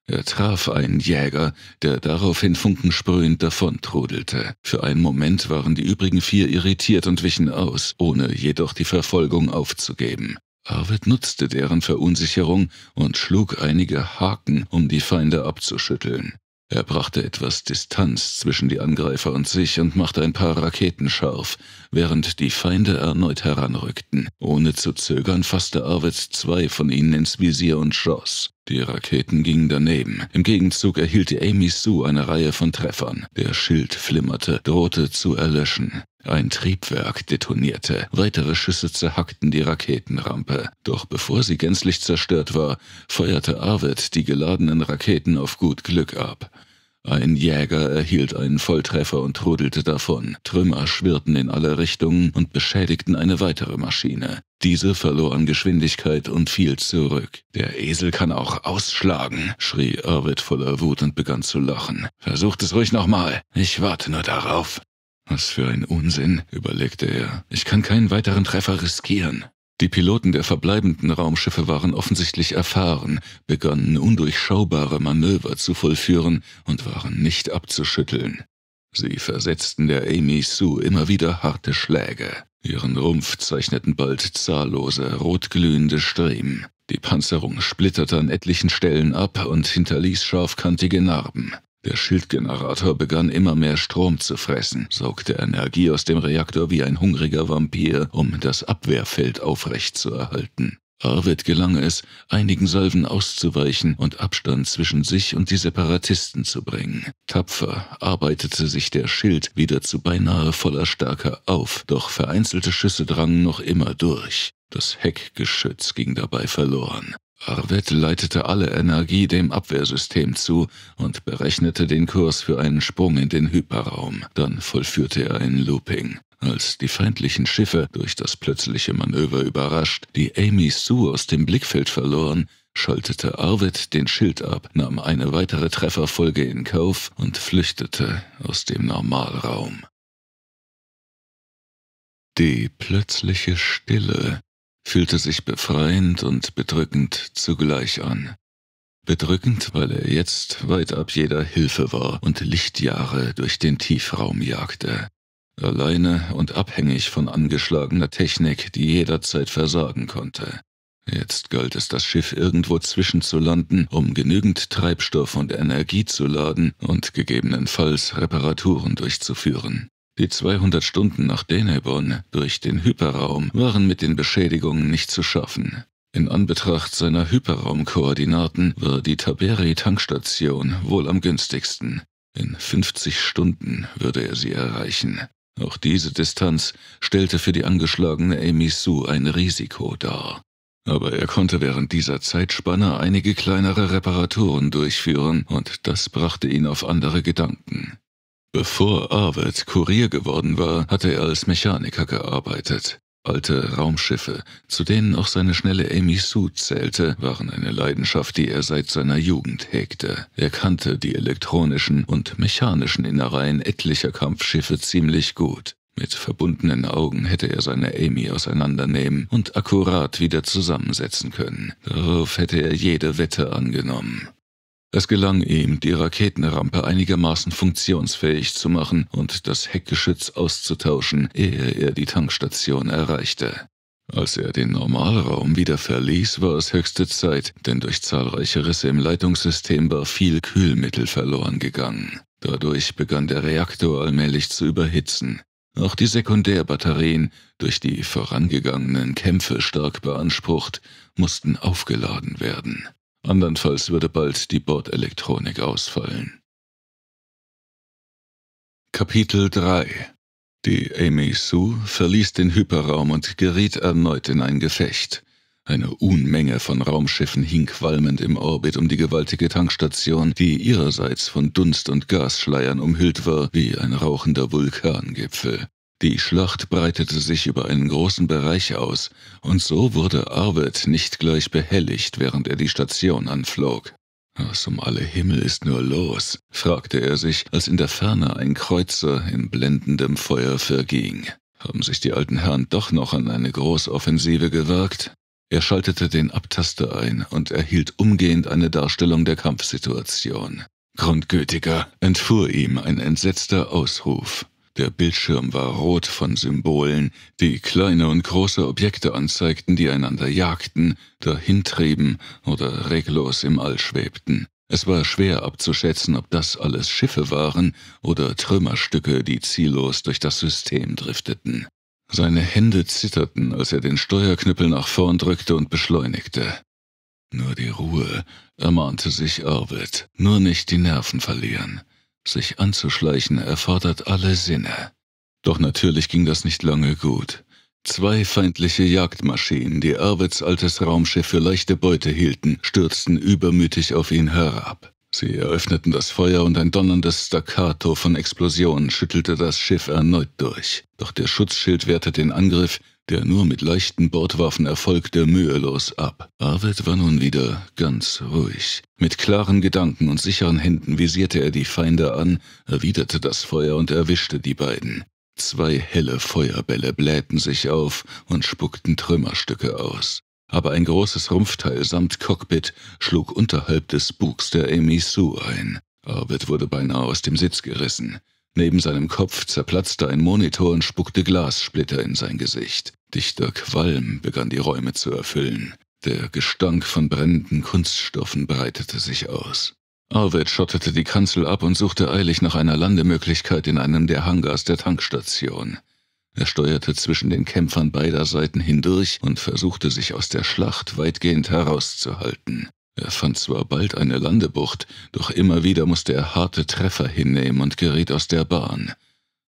Speaker 1: Er traf einen Jäger, der daraufhin funkensprühend davontrudelte. Für einen Moment waren die übrigen 4 irritiert und wichen aus, ohne jedoch die Verfolgung aufzugeben. Arvid nutzte deren Verunsicherung und schlug einige Haken, um die Feinde abzuschütteln. Er brachte etwas Distanz zwischen die Angreifer und sich und machte ein paar Raketen scharf, während die Feinde erneut heranrückten. Ohne zu zögern fasste Arvid 2 von ihnen ins Visier und schoss. Die Raketen gingen daneben. Im Gegenzug erhielt die Amy Sue eine Reihe von Treffern. Der Schild flimmerte, drohte zu erlöschen. Ein Triebwerk detonierte. Weitere Schüsse zerhackten die Raketenrampe. Doch bevor sie gänzlich zerstört war, feuerte Arvid die geladenen Raketen auf gut Glück ab. Ein Jäger erhielt einen Volltreffer und trudelte davon. Trümmer schwirrten in alle Richtungen und beschädigten eine weitere Maschine. Diese verlor an Geschwindigkeit und fiel zurück. »Der Esel kann auch ausschlagen«, schrie Arvid voller Wut und begann zu lachen. »Versucht es ruhig nochmal. Ich warte nur darauf.« »Was für ein Unsinn«, überlegte er. »Ich kann keinen weiteren Treffer riskieren.« Die Piloten der verbleibenden Raumschiffe waren offensichtlich erfahren, begannen undurchschaubare Manöver zu vollführen und waren nicht abzuschütteln. Sie versetzten der Amy Sue immer wieder harte Schläge. Ihren Rumpf zeichneten bald zahllose, rotglühende Striemen. Die Panzerung splitterte an etlichen Stellen ab und hinterließ scharfkantige Narben. Der Schildgenerator begann immer mehr Strom zu fressen, saugte Energie aus dem Reaktor wie ein hungriger Vampir, um das Abwehrfeld aufrechtzuerhalten. Arvid gelang es, einigen Salven auszuweichen und Abstand zwischen sich und die Separatisten zu bringen. Tapfer arbeitete sich der Schild wieder zu beinahe voller Stärke auf, doch vereinzelte Schüsse drangen noch immer durch. Das Heckgeschütz ging dabei verloren. Arvid leitete alle Energie dem Abwehrsystem zu und berechnete den Kurs für einen Sprung in den Hyperraum. Dann vollführte er ein Looping. Als die feindlichen Schiffe, durch das plötzliche Manöver überrascht, die Amy Sue aus dem Blickfeld verloren, schaltete Arvid den Schild ab, nahm eine weitere Trefferfolge in Kauf und flüchtete aus dem Normalraum. Die plötzliche Stille fühlte sich befreiend und bedrückend zugleich an. Bedrückend, weil er jetzt weit ab jeder Hilfe war und Lichtjahre durch den Tiefraum jagte. Alleine und abhängig von angeschlagener Technik, die jederzeit versagen konnte. Jetzt galt es, das Schiff irgendwo zwischenzulanden, um genügend Treibstoff und Energie zu laden und gegebenenfalls Reparaturen durchzuführen. Die 200 Stunden nach Denebon durch den Hyperraum waren mit den Beschädigungen nicht zu schaffen. In Anbetracht seiner Hyperraumkoordinaten war die Taberi-Tankstation wohl am günstigsten. In 50 Stunden würde er sie erreichen. Auch diese Distanz stellte für die angeschlagene Amy Sue ein Risiko dar. Aber er konnte während dieser Zeitspanne einige kleinere Reparaturen durchführen und das brachte ihn auf andere Gedanken. Bevor Arvid Kurier geworden war, hatte er als Mechaniker gearbeitet. Alte Raumschiffe, zu denen auch seine schnelle Amy Sue zählte, waren eine Leidenschaft, die er seit seiner Jugend hegte. Er kannte die elektronischen und mechanischen Innereien etlicher Kampfschiffe ziemlich gut. Mit verbundenen Augen hätte er seine Amy auseinandernehmen und akkurat wieder zusammensetzen können. Darauf hätte er jede Wette angenommen. Es gelang ihm, die Raketenrampe einigermaßen funktionsfähig zu machen und das Heckgeschütz auszutauschen, ehe er die Tankstation erreichte. Als er den Normalraum wieder verließ, war es höchste Zeit, denn durch zahlreiche Risse im Leitungssystem war viel Kühlmittel verloren gegangen. Dadurch begann der Reaktor allmählich zu überhitzen. Auch die Sekundärbatterien, durch die vorangegangenen Kämpfe stark beansprucht, mussten aufgeladen werden. Andernfalls würde bald die Bordelektronik ausfallen. Kapitel 3 Die Amy Sue verließ den Hyperraum und geriet erneut in ein Gefecht. Eine Unmenge von Raumschiffen hing qualmend im Orbit um die gewaltige Tankstation, die ihrerseits von Dunst- und Gasschleiern umhüllt war wie ein rauchender Vulkangipfel. Die Schlacht breitete sich über einen großen Bereich aus, und so wurde Arvid nicht gleich behelligt, während er die Station anflog. »Was um alle Himmel ist nur los?« fragte er sich, als in der Ferne ein Kreuzer in blendendem Feuer verging. »Haben sich die alten Herren doch noch an eine Großoffensive gewagt?« Er schaltete den Abtaster ein und erhielt umgehend eine Darstellung der Kampfsituation. »Grundgütiger«, entfuhr ihm ein entsetzter Ausruf. Der Bildschirm war rot von Symbolen, die kleine und große Objekte anzeigten, die einander jagten, dahintrieben oder reglos im All schwebten. Es war schwer abzuschätzen, ob das alles Schiffe waren oder Trümmerstücke, die ziellos durch das System drifteten. Seine Hände zitterten, als er den Steuerknüppel nach vorn drückte und beschleunigte. »Nur die Ruhe«, ermahnte sich Arvid, »nur nicht die Nerven verlieren. Sich anzuschleichen erfordert alle Sinne.« Doch natürlich ging das nicht lange gut. 2 feindliche Jagdmaschinen, die Arvids altes Raumschiff für leichte Beute hielten, stürzten übermütig auf ihn herab. Sie eröffneten das Feuer und ein donnerndes Staccato von Explosionen schüttelte das Schiff erneut durch. Doch der Schutzschild wehrte den Angriff, der nur mit leichten Bordwaffen erfolgte, mühelos ab. Arvid war nun wieder ganz ruhig. Mit klaren Gedanken und sicheren Händen visierte er die Feinde an, erwiderte das Feuer und erwischte die beiden. 2 helle Feuerbälle blähten sich auf und spuckten Trümmerstücke aus. Aber ein großes Rumpfteil samt Cockpit schlug unterhalb des Bugs der Amy Sue ein. Arvid wurde beinahe aus dem Sitz gerissen. Neben seinem Kopf zerplatzte ein Monitor und spuckte Glassplitter in sein Gesicht. Dichter Qualm begann die Räume zu erfüllen. Der Gestank von brennenden Kunststoffen breitete sich aus. Arvid schottete die Kanzel ab und suchte eilig nach einer Landemöglichkeit in einem der Hangars der Tankstation. Er steuerte zwischen den Kämpfern beider Seiten hindurch und versuchte sich aus der Schlacht weitgehend herauszuhalten. Er fand zwar bald eine Landebucht, doch immer wieder musste er harte Treffer hinnehmen und geriet aus der Bahn.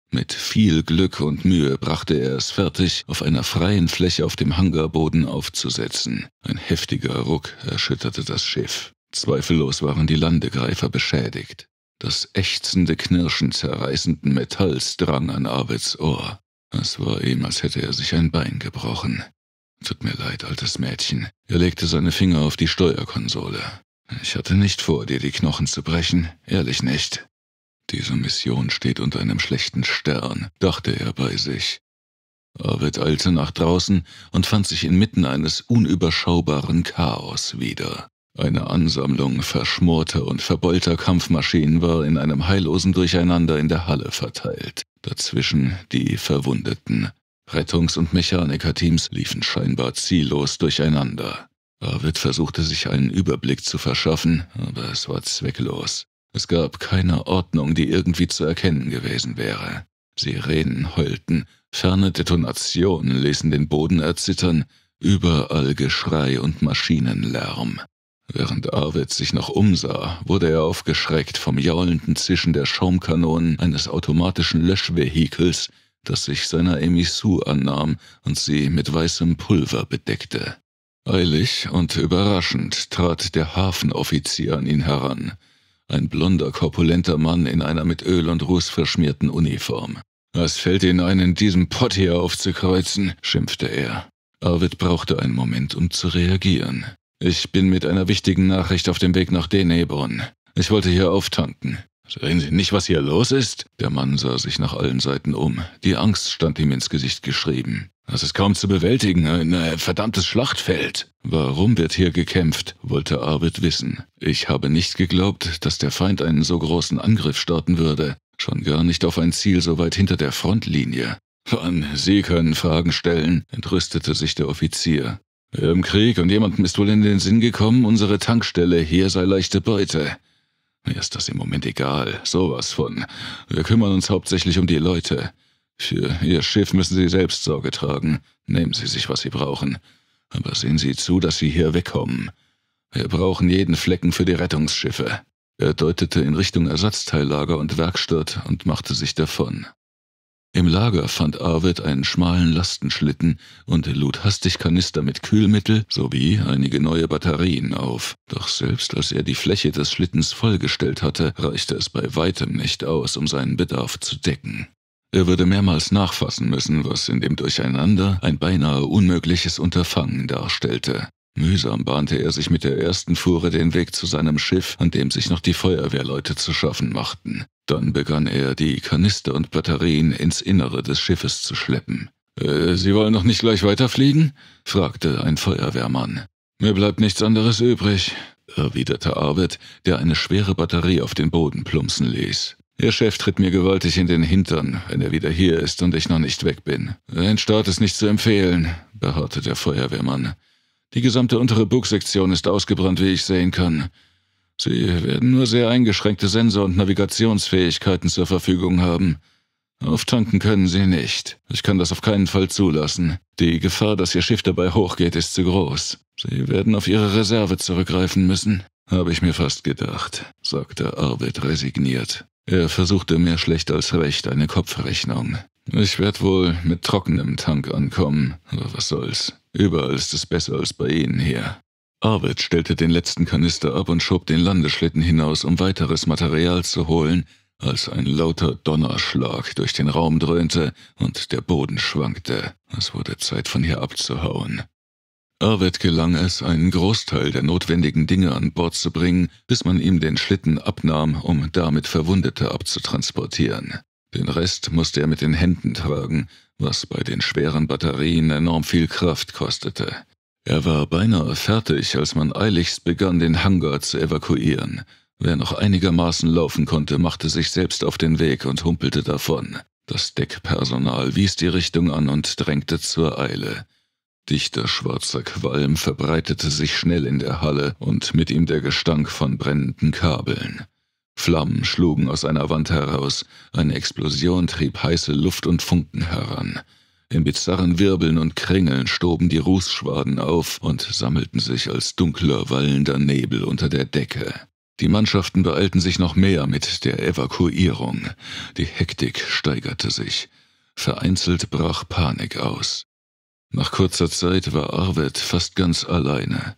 Speaker 1: Mit viel Glück und Mühe brachte er es fertig, auf einer freien Fläche auf dem Hangarboden aufzusetzen. Ein heftiger Ruck erschütterte das Schiff. Zweifellos waren die Landegreifer beschädigt. Das ächzende Knirschen zerreißenden Metalls drang an Arvids Ohr. Es war ihm, als hätte er sich ein Bein gebrochen. »Tut mir leid, altes Mädchen.« Er legte seine Finger auf die Steuerkonsole. »Ich hatte nicht vor, dir die Knochen zu brechen, ehrlich nicht.« »Diese Mission steht unter einem schlechten Stern«, dachte er bei sich. Arvid eilte nach draußen und fand sich inmitten eines unüberschaubaren Chaos wieder. Eine Ansammlung verschmorter und verbeulter Kampfmaschinen war in einem heillosen Durcheinander in der Halle verteilt. Dazwischen die Verwundeten. Rettungs- und Mechanikerteams liefen scheinbar ziellos durcheinander. Arvid versuchte sich einen Überblick zu verschaffen, aber es war zwecklos. Es gab keine Ordnung, die irgendwie zu erkennen gewesen wäre. Sirenen heulten, ferne Detonationen ließen den Boden erzittern, überall Geschrei und Maschinenlärm. Während Arvid sich noch umsah, wurde er aufgeschreckt vom jaulenden Zischen der Schaumkanonen eines automatischen Löschvehikels, das sich seiner Emisu annahm und sie mit weißem Pulver bedeckte. Eilig und überraschend trat der Hafenoffizier an ihn heran. Ein blonder, korpulenter Mann in einer mit Öl und Ruß verschmierten Uniform. »Was fällt Ihnen ein, in diesem Pott hier aufzukreuzen?« schimpfte er. Arvid brauchte einen Moment, um zu reagieren. »Ich bin mit einer wichtigen Nachricht auf dem Weg nach Denebron. Ich wollte hier auftanken.« »Sehen Sie nicht, was hier los ist?« Der Mann sah sich nach allen Seiten um. Die Angst stand ihm ins Gesicht geschrieben. »Das ist kaum zu bewältigen, ein verdammtes Schlachtfeld.« »Warum wird hier gekämpft?« wollte Arvid wissen. »Ich habe nicht geglaubt, dass der Feind einen so großen Angriff starten würde. Schon gar nicht auf ein Ziel so weit hinter der Frontlinie.« »Wann, Sie können Fragen stellen«, entrüstete sich der Offizier. »Wir im Krieg und jemandem ist wohl in den Sinn gekommen, unsere Tankstelle hier sei leichte Beute. Mir ist das im Moment egal, sowas von. Wir kümmern uns hauptsächlich um die Leute. Für Ihr Schiff müssen Sie selbst Sorge tragen. Nehmen Sie sich, was Sie brauchen. Aber sehen Sie zu, dass Sie hier wegkommen. Wir brauchen jeden Flecken für die Rettungsschiffe.« Er deutete in Richtung Ersatzteillager und Werkstatt und machte sich davon. Im Lager fand Arvid einen schmalen Lastenschlitten und lud hastig Kanister mit Kühlmittel sowie einige neue Batterien auf. Doch selbst als er die Fläche des Schlittens vollgestellt hatte, reichte es bei weitem nicht aus, um seinen Bedarf zu decken. Er würde mehrmals nachfassen müssen, was in dem Durcheinander ein beinahe unmögliches Unterfangen darstellte. Mühsam bahnte er sich mit der ersten Fuhre den Weg zu seinem Schiff, an dem sich noch die Feuerwehrleute zu schaffen machten. Dann begann er, die Kanister und Batterien ins Innere des Schiffes zu schleppen. »Sie wollen noch nicht gleich weiterfliegen?« fragte ein Feuerwehrmann. »Mir bleibt nichts anderes übrig«, erwiderte Arvid, der eine schwere Batterie auf den Boden plumpsen ließ. »Ihr Chef tritt mir gewaltig in den Hintern, wenn er wieder hier ist und ich noch nicht weg bin. Ein Start ist nicht zu empfehlen«, beharrte der Feuerwehrmann. »Die gesamte untere Bugsektion ist ausgebrannt, wie ich sehen kann. Sie werden nur sehr eingeschränkte Sensor- und Navigationsfähigkeiten zur Verfügung haben. Auftanken können Sie nicht. Ich kann das auf keinen Fall zulassen. Die Gefahr, dass Ihr Schiff dabei hochgeht, ist zu groß. Sie werden auf Ihre Reserve zurückgreifen müssen.« »Habe ich mir fast gedacht«, sagte Arvid resigniert. Er versuchte mehr schlecht als recht eine Kopfrechnung. »Ich werde wohl mit trockenem Tank ankommen, aber was soll's. Überall ist es besser als bei Ihnen hier.« Arvid stellte den letzten Kanister ab und schob den Landeschlitten hinaus, um weiteres Material zu holen, als ein lauter Donnerschlag durch den Raum dröhnte und der Boden schwankte. Es wurde Zeit, von hier abzuhauen. Arvid gelang es, einen Großteil der notwendigen Dinge an Bord zu bringen, bis man ihm den Schlitten abnahm, um damit Verwundete abzutransportieren. Den Rest musste er mit den Händen tragen, was bei den schweren Batterien enorm viel Kraft kostete. Er war beinahe fertig, als man eiligst begann, den Hangar zu evakuieren. Wer noch einigermaßen laufen konnte, machte sich selbst auf den Weg und humpelte davon. Das Deckpersonal wies die Richtung an und drängte zur Eile. Dichter schwarzer Qualm verbreitete sich schnell in der Halle und mit ihm der Gestank von brennenden Kabeln. Flammen schlugen aus einer Wand heraus, eine Explosion trieb heiße Luft und Funken heran. In bizarren Wirbeln und Kringeln stoben die Rußschwaden auf und sammelten sich als dunkler, wallender Nebel unter der Decke. Die Mannschaften beeilten sich noch mehr mit der Evakuierung. Die Hektik steigerte sich. Vereinzelt brach Panik aus. Nach kurzer Zeit war Arvid fast ganz alleine.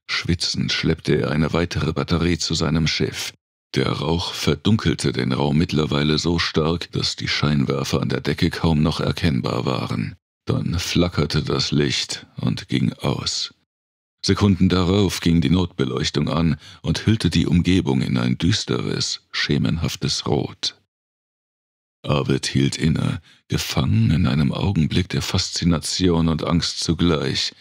Speaker 1: Schwitzend schleppte er eine weitere Batterie zu seinem Schiff. Der Rauch verdunkelte den Raum mittlerweile so stark, dass die Scheinwerfer an der Decke kaum noch erkennbar waren. Dann flackerte das Licht und ging aus. Sekunden darauf ging die Notbeleuchtung an und hüllte die Umgebung in ein düsteres, schemenhaftes Rot. Arvid hielt inne, gefangen in einem Augenblick der Faszination und Angst zugleich,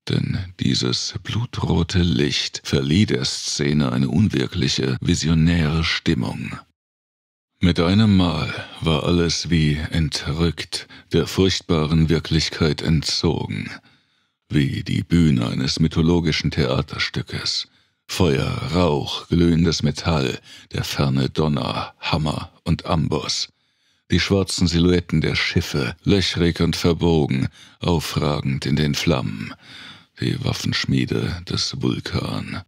Speaker 1: denn dieses blutrote Licht verlieh der Szene eine unwirkliche, visionäre Stimmung. Mit einem Mal war alles wie entrückt, der furchtbaren Wirklichkeit entzogen, wie die Bühne eines mythologischen Theaterstückes. Feuer, Rauch, glühendes Metall, der ferne Donner, Hammer und Amboss. Die schwarzen Silhouetten der Schiffe, löchrig und verbogen, aufragend in den Flammen. Die Waffenschmiede des Vulkan.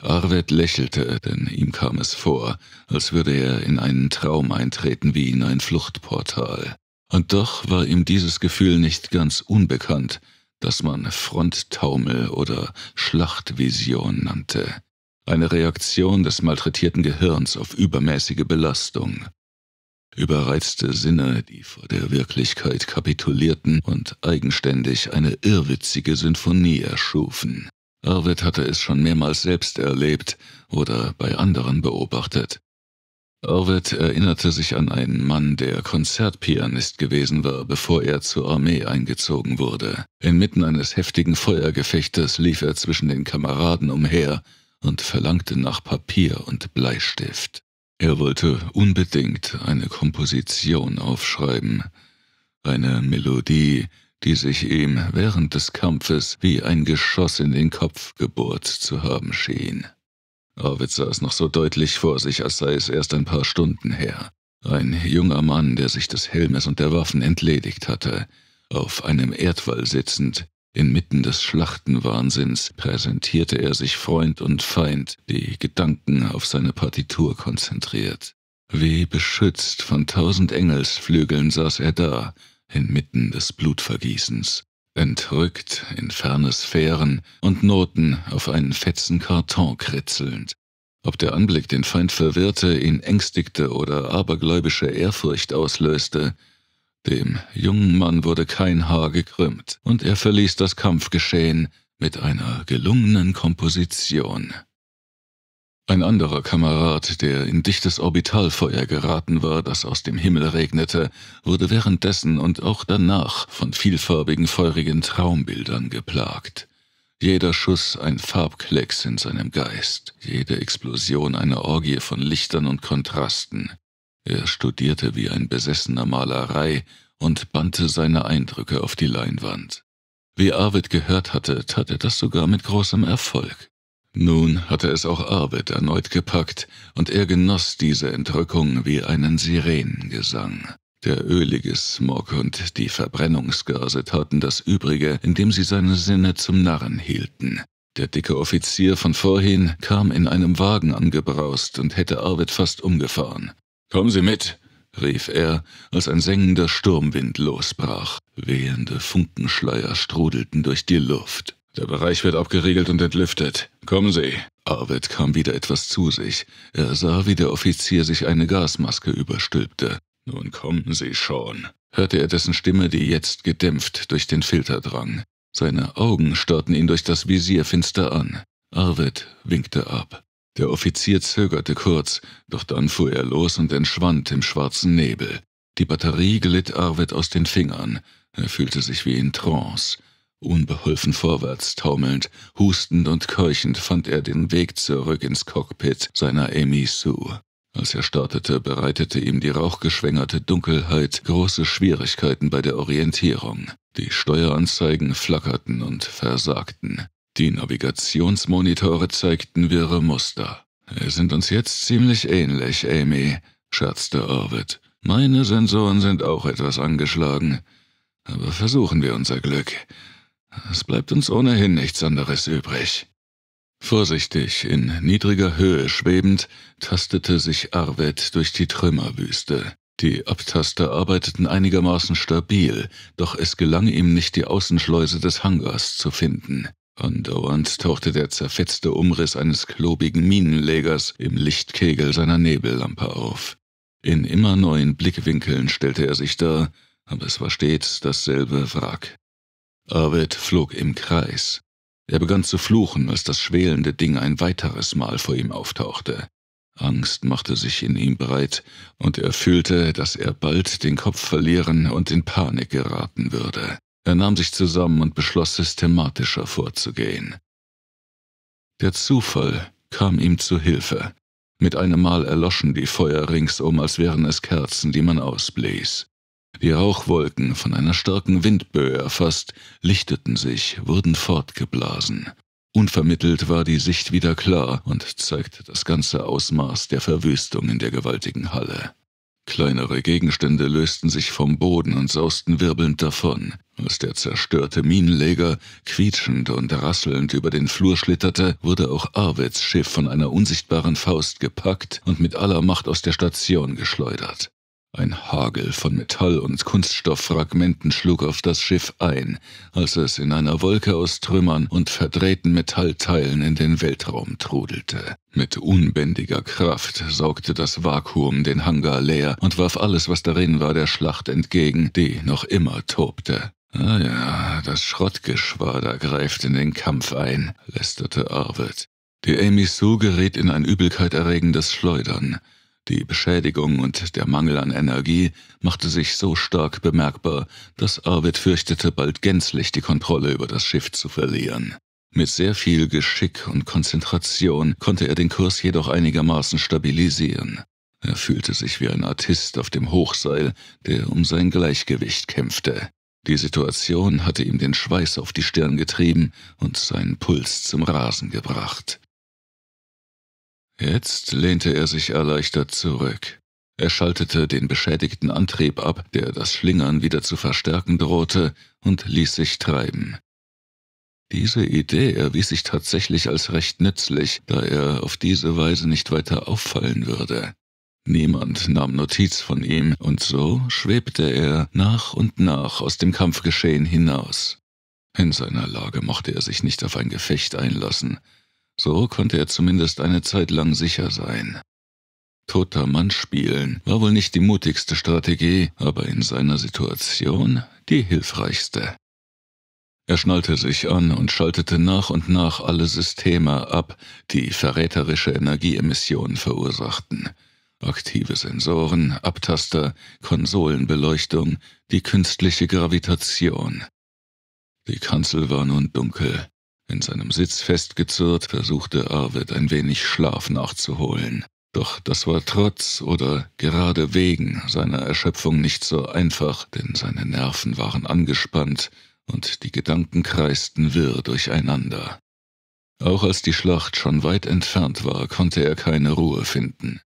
Speaker 1: Arvid lächelte, denn ihm kam es vor, als würde er in einen Traum eintreten wie in ein Fluchtportal. Und doch war ihm dieses Gefühl nicht ganz unbekannt, das man Fronttaumel oder Schlachtvision nannte. Eine Reaktion des malträtierten Gehirns auf übermäßige Belastung. Überreizte Sinne, die vor der Wirklichkeit kapitulierten und eigenständig eine irrwitzige Sinfonie erschufen. Arvid hatte es schon mehrmals selbst erlebt oder bei anderen beobachtet. Arvid erinnerte sich an einen Mann, der Konzertpianist gewesen war, bevor er zur Armee eingezogen wurde. Inmitten eines heftigen Feuergefechtes lief er zwischen den Kameraden umher und verlangte nach Papier und Bleistift. Er wollte unbedingt eine Komposition aufschreiben, eine Melodie, die sich ihm während des Kampfes wie ein Geschoss in den Kopf gebohrt zu haben schien. Arvid sah es noch so deutlich vor sich, als sei es erst ein paar Stunden her. Ein junger Mann, der sich des Helmes und der Waffen entledigt hatte, auf einem Erdwall sitzend, inmitten des Schlachtenwahnsinns, präsentierte er sich Freund und Feind, die Gedanken auf seine Partitur konzentriert. Wie beschützt von 1000 Engelsflügeln saß er da, inmitten des Blutvergießens, entrückt in ferne Sphären und Noten auf einen fetzen Karton kritzelnd. Ob der Anblick den Feind verwirrte, ihn ängstigte oder abergläubische Ehrfurcht auslöste, dem jungen Mann wurde kein Haar gekrümmt, und er verließ das Kampfgeschehen mit einer gelungenen Komposition. Ein anderer Kamerad, der in dichtes Orbitalfeuer geraten war, das aus dem Himmel regnete, wurde währenddessen und auch danach von vielfarbigen, feurigen Traumbildern geplagt. Jeder Schuss ein Farbklecks in seinem Geist, jede Explosion eine Orgie von Lichtern und Kontrasten. Er studierte wie ein Besessener Malerei und bannte seine Eindrücke auf die Leinwand. Wie Arvid gehört hatte, tat er das sogar mit großem Erfolg. Nun hatte es auch Arvid erneut gepackt, und er genoss diese Entrückung wie einen Sirenengesang. Der ölige Smog und die Verbrennungsgase taten das Übrige, indem sie seine Sinne zum Narren hielten. Der dicke Offizier von vorhin kam in einem Wagen angebraust und hätte Arvid fast umgefahren. »Kommen Sie mit«, rief er, als ein sengender Sturmwind losbrach. Wehende Funkenschleier strudelten durch die Luft. »Der Bereich wird abgeriegelt und entlüftet. Kommen Sie!« Arvid kam wieder etwas zu sich. Er sah, wie der Offizier sich eine Gasmaske überstülpte. »Nun kommen Sie schon«, hörte er dessen Stimme, die jetzt gedämpft durch den Filter drang. Seine Augen starrten ihn durch das Visier finster an. Arvid winkte ab. Der Offizier zögerte kurz, doch dann fuhr er los und entschwand im schwarzen Nebel. Die Batterie glitt Arvid aus den Fingern. Er fühlte sich wie in Trance. Unbeholfen vorwärts taumelnd, hustend und keuchend fand er den Weg zurück ins Cockpit seiner Amy Sue. Als er startete, bereitete ihm die rauchgeschwängerte Dunkelheit große Schwierigkeiten bei der Orientierung. Die Steueranzeigen flackerten und versagten. Die Navigationsmonitore zeigten wirre Muster. »Wir sind uns jetzt ziemlich ähnlich, Amy«, scherzte Arvid. »Meine Sensoren sind auch etwas angeschlagen. Aber versuchen wir unser Glück. Es bleibt uns ohnehin nichts anderes übrig.« Vorsichtig, in niedriger Höhe schwebend, tastete sich Arvid durch die Trümmerwüste. Die Abtaster arbeiteten einigermaßen stabil, doch es gelang ihm nicht, die Außenschleuse des Hangars zu finden. Andauernd tauchte der zerfetzte Umriss eines klobigen Minenlegers im Lichtkegel seiner Nebellampe auf. In immer neuen Blickwinkeln stellte er sich dar, aber es war stets dasselbe Wrack. Arvid flog im Kreis. Er begann zu fluchen, als das schwelende Ding ein weiteres Mal vor ihm auftauchte. Angst machte sich in ihm breit, und er fühlte, dass er bald den Kopf verlieren und in Panik geraten würde. Er nahm sich zusammen und beschloss, systematischer vorzugehen. Der Zufall kam ihm zu Hilfe. Mit einem Mal erloschen die Feuer ringsum, als wären es Kerzen, die man ausblies. Die Rauchwolken, von einer starken Windböe erfasst, lichteten sich, wurden fortgeblasen. Unvermittelt war die Sicht wieder klar und zeigte das ganze Ausmaß der Verwüstung in der gewaltigen Halle. Kleinere Gegenstände lösten sich vom Boden und sausten wirbelnd davon. Als der zerstörte Minenleger quietschend und rasselnd über den Flur schlitterte, wurde auch Arvids Schiff von einer unsichtbaren Faust gepackt und mit aller Macht aus der Station geschleudert. Ein Hagel von Metall- und Kunststofffragmenten schlug auf das Schiff ein, als es in einer Wolke aus Trümmern und verdrehten Metallteilen in den Weltraum trudelte. Mit unbändiger Kraft saugte das Vakuum den Hangar leer und warf alles, was darin war, der Schlacht entgegen, die noch immer tobte. »Ah ja, das Schrottgeschwader greift in den Kampf ein«, lästerte Arvid. Die Amy Sue geriet in ein übelkeiterregendes Schleudern. Die Beschädigung und der Mangel an Energie machte sich so stark bemerkbar, dass Arvid fürchtete, bald gänzlich die Kontrolle über das Schiff zu verlieren. Mit sehr viel Geschick und Konzentration konnte er den Kurs jedoch einigermaßen stabilisieren. Er fühlte sich wie ein Artist auf dem Hochseil, der um sein Gleichgewicht kämpfte. Die Situation hatte ihm den Schweiß auf die Stirn getrieben und seinen Puls zum Rasen gebracht. Jetzt lehnte er sich erleichtert zurück. Er schaltete den beschädigten Antrieb ab, der das Schlingern wieder zu verstärken drohte, und ließ sich treiben. Diese Idee erwies sich tatsächlich als recht nützlich, da er auf diese Weise nicht weiter auffallen würde. Niemand nahm Notiz von ihm, und so schwebte er nach und nach aus dem Kampfgeschehen hinaus. In seiner Lage mochte er sich nicht auf ein Gefecht einlassen. So konnte er zumindest eine Zeit lang sicher sein. Toter Mann spielen war wohl nicht die mutigste Strategie, aber in seiner Situation die hilfreichste. Er schnallte sich an und schaltete nach und nach alle Systeme ab, die verräterische Energieemissionen verursachten. Aktive Sensoren, Abtaster, Konsolenbeleuchtung, die künstliche Gravitation. Die Kanzel war nun dunkel. In seinem Sitz festgezurrt, versuchte Arvid ein wenig Schlaf nachzuholen. Doch das war trotz oder gerade wegen seiner Erschöpfung nicht so einfach, denn seine Nerven waren angespannt und die Gedanken kreisten wirr durcheinander. Auch als die Schlacht schon weit entfernt war, konnte er keine Ruhe finden.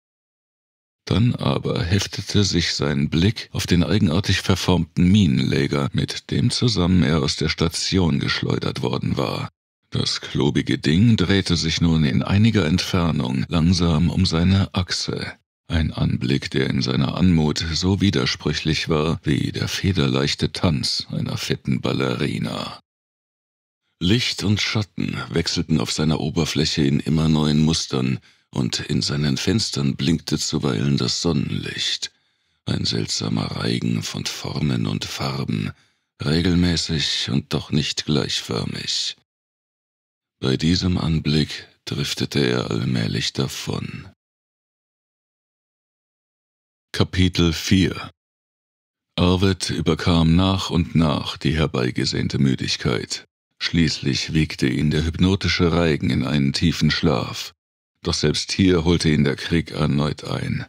Speaker 1: Dann aber heftete sich sein Blick auf den eigenartig verformten Minenleger, mit dem zusammen er aus der Station geschleudert worden war. Das klobige Ding drehte sich nun in einiger Entfernung langsam um seine Achse. Ein Anblick, der in seiner Anmut so widersprüchlich war wie der federleichte Tanz einer fetten Ballerina. Licht und Schatten wechselten auf seiner Oberfläche in immer neuen Mustern, und in seinen Fenstern blinkte zuweilen das Sonnenlicht. Ein seltsamer Reigen von Formen und Farben, regelmäßig und doch nicht gleichförmig. Bei diesem Anblick driftete er allmählich davon. Kapitel 4 Arvid überkam nach und nach die herbeigesehnte Müdigkeit. Schließlich wiegte ihn der hypnotische Reigen in einen tiefen Schlaf. Doch selbst hier holte ihn der Krieg erneut ein.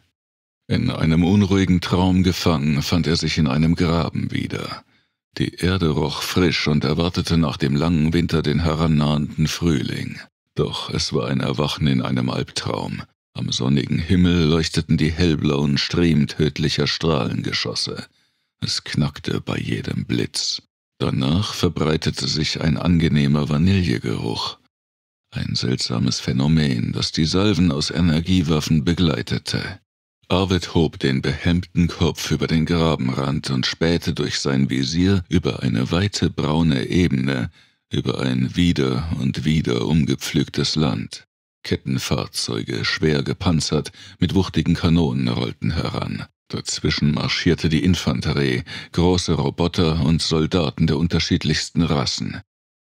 Speaker 1: In einem unruhigen Traum gefangen, fand er sich in einem Graben wieder. Die Erde roch frisch und erwartete nach dem langen Winter den herannahenden Frühling. Doch es war ein Erwachen in einem Albtraum. Am sonnigen Himmel leuchteten die hellblauen Striemen tödlicher Strahlengeschosse. Es knackte bei jedem Blitz. Danach verbreitete sich ein angenehmer Vanillegeruch. Ein seltsames Phänomen, das die Salven aus Energiewaffen begleitete. Arvid hob den behemmten Kopf über den Grabenrand und spähte durch sein Visier über eine weite braune Ebene, über ein wieder und wieder umgepflügtes Land. Kettenfahrzeuge, schwer gepanzert, mit wuchtigen Kanonen rollten heran. Dazwischen marschierte die Infanterie, große Roboter und Soldaten der unterschiedlichsten Rassen.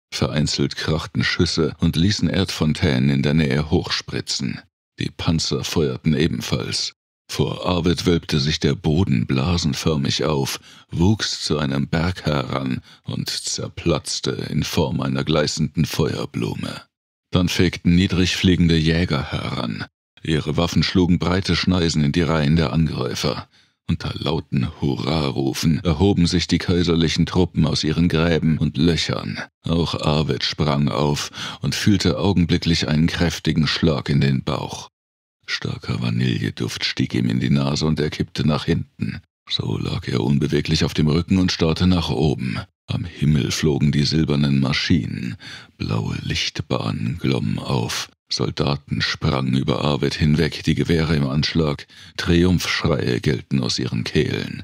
Speaker 1: Vereinzelt krachten Schüsse und ließen Erdfontänen in der Nähe hochspritzen. Die Panzer feuerten ebenfalls. Vor Arvid wölbte sich der Boden blasenförmig auf, wuchs zu einem Berg heran und zerplatzte in Form einer gleißenden Feuerblume. Dann fegten niedrig fliegende Jäger heran. Ihre Waffen schlugen breite Schneisen in die Reihen der Angreifer. Unter lauten Hurrarufen erhoben sich die kaiserlichen Truppen aus ihren Gräben und Löchern. Auch Arvid sprang auf und fühlte augenblicklich einen kräftigen Schlag in den Bauch. Starker Vanilleduft stieg ihm in die Nase und er kippte nach hinten. So lag er unbeweglich auf dem Rücken und starrte nach oben. Am Himmel flogen die silbernen Maschinen. Blaue Lichtbahnen glommen auf. Soldaten sprangen über Arvid hinweg, die Gewehre im Anschlag. Triumphschreie gellten aus ihren Kehlen.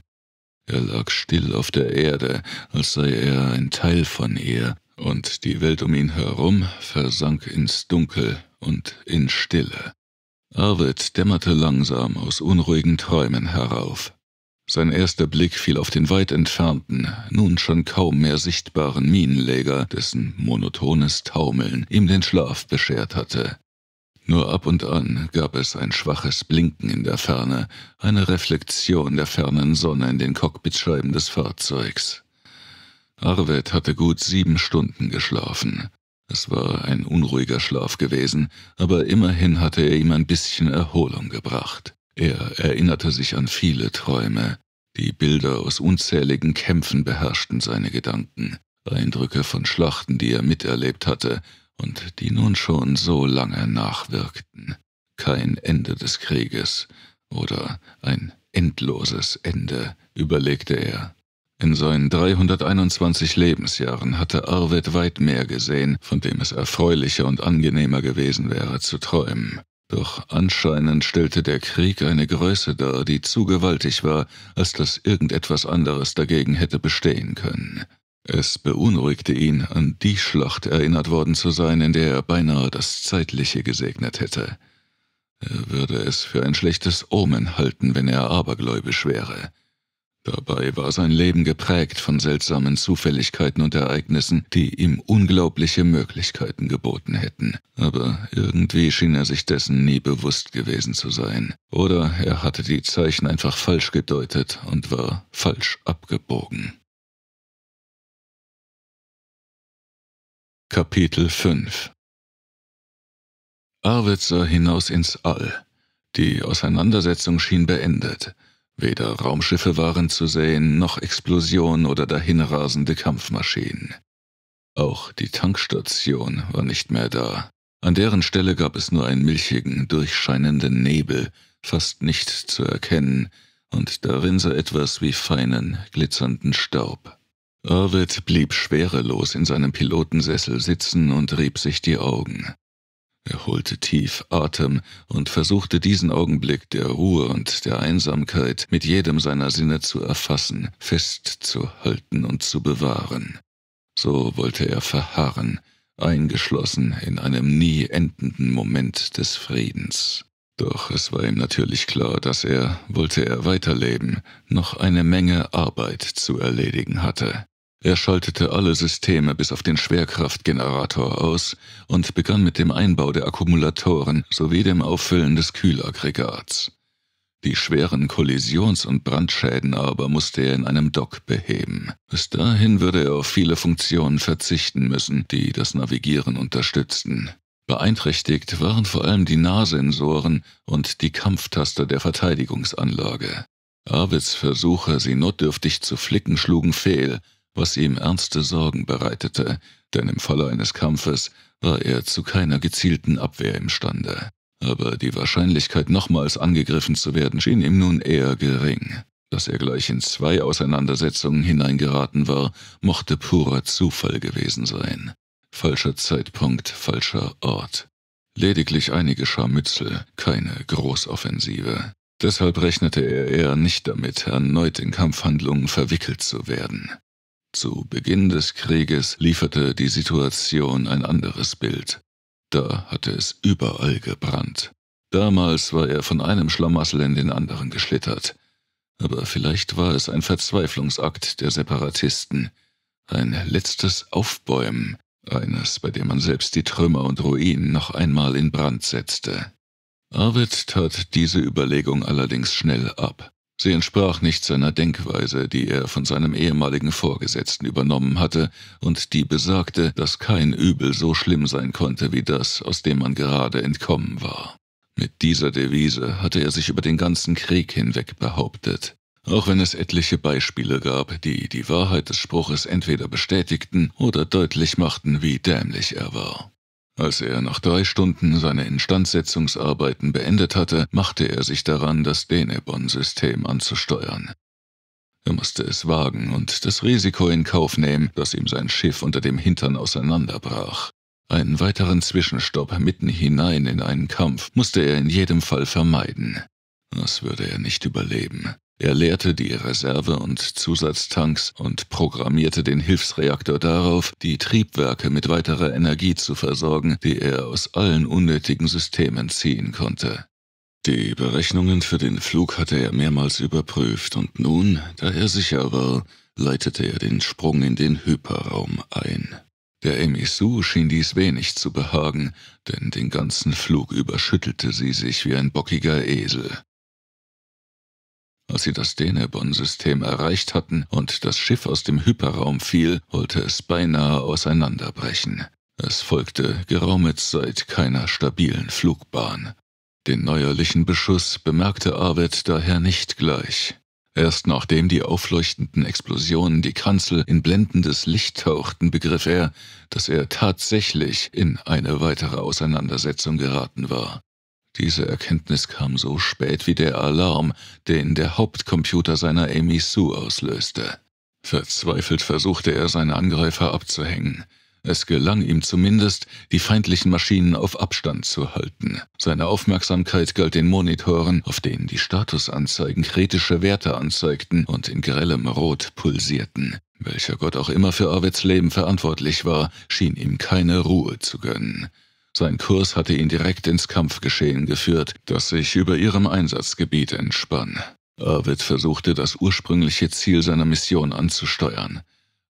Speaker 1: Er lag still auf der Erde, als sei er ein Teil von ihr, und die Welt um ihn herum versank ins Dunkel und in Stille. Arvid dämmerte langsam aus unruhigen Träumen herauf. Sein erster Blick fiel auf den weit entfernten, nun schon kaum mehr sichtbaren Minenleger, dessen monotones Taumeln ihm den Schlaf beschert hatte. Nur ab und an gab es ein schwaches Blinken in der Ferne, eine Reflexion der fernen Sonne in den Cockpitscheiben des Fahrzeugs. Arvid hatte gut 7 Stunden geschlafen. Es war ein unruhiger Schlaf gewesen, aber immerhin hatte er ihm ein bisschen Erholung gebracht. Er erinnerte sich an viele Träume. Die Bilder aus unzähligen Kämpfen beherrschten seine Gedanken. Eindrücke von Schlachten, die er miterlebt hatte und die nun schon so lange nachwirkten. Kein Ende des Krieges oder ein endloses Ende, überlegte er. In seinen 321 Lebensjahren hatte Arvid weit mehr gesehen, von dem es erfreulicher und angenehmer gewesen wäre zu träumen. Doch anscheinend stellte der Krieg eine Größe dar, die zu gewaltig war, als dass irgendetwas anderes dagegen hätte bestehen können. Es beunruhigte ihn, an die Schlacht erinnert worden zu sein, in der er beinahe das Zeitliche gesegnet hätte. Er würde es für ein schlechtes Omen halten, wenn er abergläubisch wäre. Dabei war sein Leben geprägt von seltsamen Zufälligkeiten und Ereignissen, die ihm unglaubliche Möglichkeiten geboten hätten. Aber irgendwie schien er sich dessen nie bewusst gewesen zu sein. Oder er hatte die Zeichen einfach falsch gedeutet und war falsch abgebogen. Kapitel 5 Arvid sah hinaus ins All. Die Auseinandersetzung schien beendet. Weder Raumschiffe waren zu sehen, noch Explosionen oder dahinrasende Kampfmaschinen. Auch die Tankstation war nicht mehr da. An deren Stelle gab es nur einen milchigen, durchscheinenden Nebel, fast nicht zu erkennen, und darin sah etwas wie feinen, glitzernden Staub. Arvid blieb schwerelos in seinem Pilotensessel sitzen und rieb sich die Augen. Er holte tief Atem und versuchte diesen Augenblick der Ruhe und der Einsamkeit mit jedem seiner Sinne zu erfassen, festzuhalten und zu bewahren. So wollte er verharren, eingeschlossen in einem nie endenden Moment des Friedens. Doch es war ihm natürlich klar, dass er, wollte er weiterleben, noch eine Menge Arbeit zu erledigen hatte. Er schaltete alle Systeme bis auf den Schwerkraftgenerator aus und begann mit dem Einbau der Akkumulatoren sowie dem Auffüllen des Kühlaggregats. Die schweren Kollisions- und Brandschäden aber musste er in einem Dock beheben. Bis dahin würde er auf viele Funktionen verzichten müssen, die das Navigieren unterstützten. Beeinträchtigt waren vor allem die Nahsensoren und die Kampftaster der Verteidigungsanlage. Arvids Versuche, sie notdürftig zu flicken, schlugen fehl, was ihm ernste Sorgen bereitete, denn im Falle eines Kampfes war er zu keiner gezielten Abwehr imstande. Aber die Wahrscheinlichkeit, nochmals angegriffen zu werden, schien ihm nun eher gering. Dass er gleich in 2 Auseinandersetzungen hineingeraten war, mochte purer Zufall gewesen sein. Falscher Zeitpunkt, falscher Ort. Lediglich einige Scharmützel, keine Großoffensive. Deshalb rechnete er eher nicht damit, erneut in Kampfhandlungen verwickelt zu werden. Zu Beginn des Krieges lieferte die Situation ein anderes Bild. Da hatte es überall gebrannt. Damals war er von einem Schlamassel in den anderen geschlittert. Aber vielleicht war es ein Verzweiflungsakt der Separatisten, ein letztes Aufbäumen, eines, bei dem man selbst die Trümmer und Ruinen noch einmal in Brand setzte. Arvid tat diese Überlegung allerdings schnell ab. Sie entsprach nicht seiner Denkweise, die er von seinem ehemaligen Vorgesetzten übernommen hatte und die besagte, dass kein Übel so schlimm sein konnte wie das, aus dem man gerade entkommen war. Mit dieser Devise hatte er sich über den ganzen Krieg hinweg behauptet, auch wenn es etliche Beispiele gab, die die Wahrheit des Spruches entweder bestätigten oder deutlich machten, wie dämlich er war. Als er nach 3 Stunden seine Instandsetzungsarbeiten beendet hatte, machte er sich daran, das Denebon-System anzusteuern. Er musste es wagen und das Risiko in Kauf nehmen, dass ihm sein Schiff unter dem Hintern auseinanderbrach. Einen weiteren Zwischenstopp mitten hinein in einen Kampf musste er in jedem Fall vermeiden. Das würde er nicht überleben. Er leerte die Reserve- und Zusatztanks und programmierte den Hilfsreaktor darauf, die Triebwerke mit weiterer Energie zu versorgen, die er aus allen unnötigen Systemen ziehen konnte. Die Berechnungen für den Flug hatte er mehrmals überprüft und nun, da er sicher war, leitete er den Sprung in den Hyperraum ein. Der Emisu schien dies wenig zu behagen, denn den ganzen Flug über schüttelte sie sich wie ein bockiger Esel. Als sie das Denebon-System erreicht hatten und das Schiff aus dem Hyperraum fiel, wollte es beinahe auseinanderbrechen. Es folgte geraume Zeit keiner stabilen Flugbahn. Den neuerlichen Beschuss bemerkte Arvid daher nicht gleich. Erst nachdem die aufleuchtenden Explosionen die Kanzel in blendendes Licht tauchten, begriff er, dass er tatsächlich in eine weitere Auseinandersetzung geraten war. Diese Erkenntnis kam so spät wie der Alarm, den der Hauptcomputer seiner Emisu auslöste. Verzweifelt versuchte er, seine Angreifer abzuhängen. Es gelang ihm zumindest, die feindlichen Maschinen auf Abstand zu halten. Seine Aufmerksamkeit galt den Monitoren, auf denen die Statusanzeigen kritische Werte anzeigten und in grellem Rot pulsierten. Welcher Gott auch immer für Arvids Leben verantwortlich war, schien ihm keine Ruhe zu gönnen. Sein Kurs hatte ihn direkt ins Kampfgeschehen geführt, das sich über ihrem Einsatzgebiet entspann. Arvid versuchte, das ursprüngliche Ziel seiner Mission anzusteuern.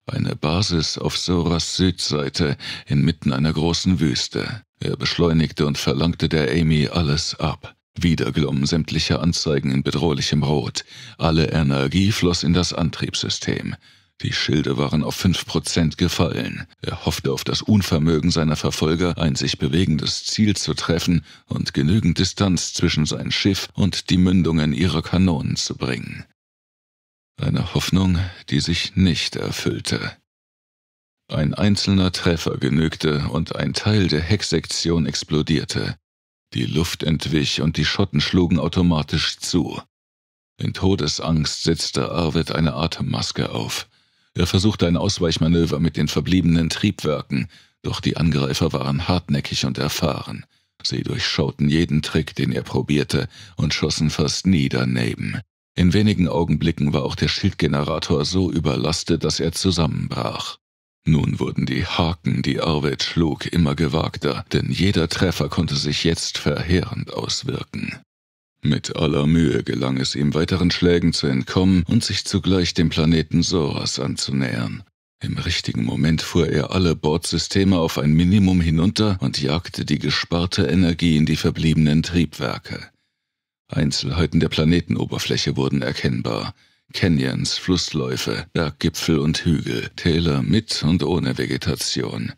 Speaker 1: Eine Basis auf Soras Südseite inmitten einer großen Wüste. Er beschleunigte und verlangte der Amy alles ab. Wieder glommen sämtliche Anzeigen in bedrohlichem Rot. Alle Energie floss in das Antriebssystem. Die Schilde waren auf 5% gefallen. Er hoffte auf das Unvermögen seiner Verfolger, ein sich bewegendes Ziel zu treffen und genügend Distanz zwischen sein Schiff und die Mündungen ihrer Kanonen zu bringen. Eine Hoffnung, die sich nicht erfüllte. Ein einzelner Treffer genügte und ein Teil der Hecksektion explodierte. Die Luft entwich und die Schotten schlugen automatisch zu. In Todesangst setzte Arvid eine Atemmaske auf. Er versuchte ein Ausweichmanöver mit den verbliebenen Triebwerken, doch die Angreifer waren hartnäckig und erfahren. Sie durchschauten jeden Trick, den er probierte, und schossen fast nie daneben. In wenigen Augenblicken war auch der Schildgenerator so überlastet, dass er zusammenbrach. Nun wurden die Haken, die Arvid schlug, immer gewagter, denn jeder Treffer konnte sich jetzt verheerend auswirken. Mit aller Mühe gelang es ihm, weiteren Schlägen zu entkommen und sich zugleich dem Planeten Soras anzunähern. Im richtigen Moment fuhr er alle Bordsysteme auf ein Minimum hinunter und jagte die gesparte Energie in die verbliebenen Triebwerke. Einzelheiten der Planetenoberfläche wurden erkennbar. Canyons, Flussläufe, Berggipfel und Hügel, Täler mit und ohne Vegetation.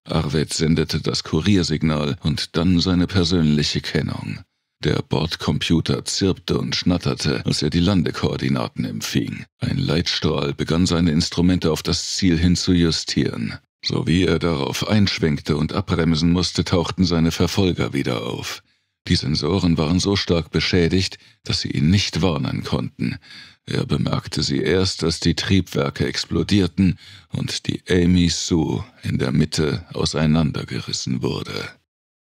Speaker 1: Arvid sendete das Kuriersignal und dann seine persönliche Kennung. Der Bordcomputer zirpte und schnatterte, als er die Landekoordinaten empfing. Ein Leitstrahl begann seine Instrumente auf das Ziel hin zu justieren. So wie er darauf einschwenkte und abbremsen musste, tauchten seine Verfolger wieder auf. Die Sensoren waren so stark beschädigt, dass sie ihn nicht warnen konnten. Er bemerkte sie erst, als die Triebwerke explodierten und die Emisu in der Mitte auseinandergerissen wurde.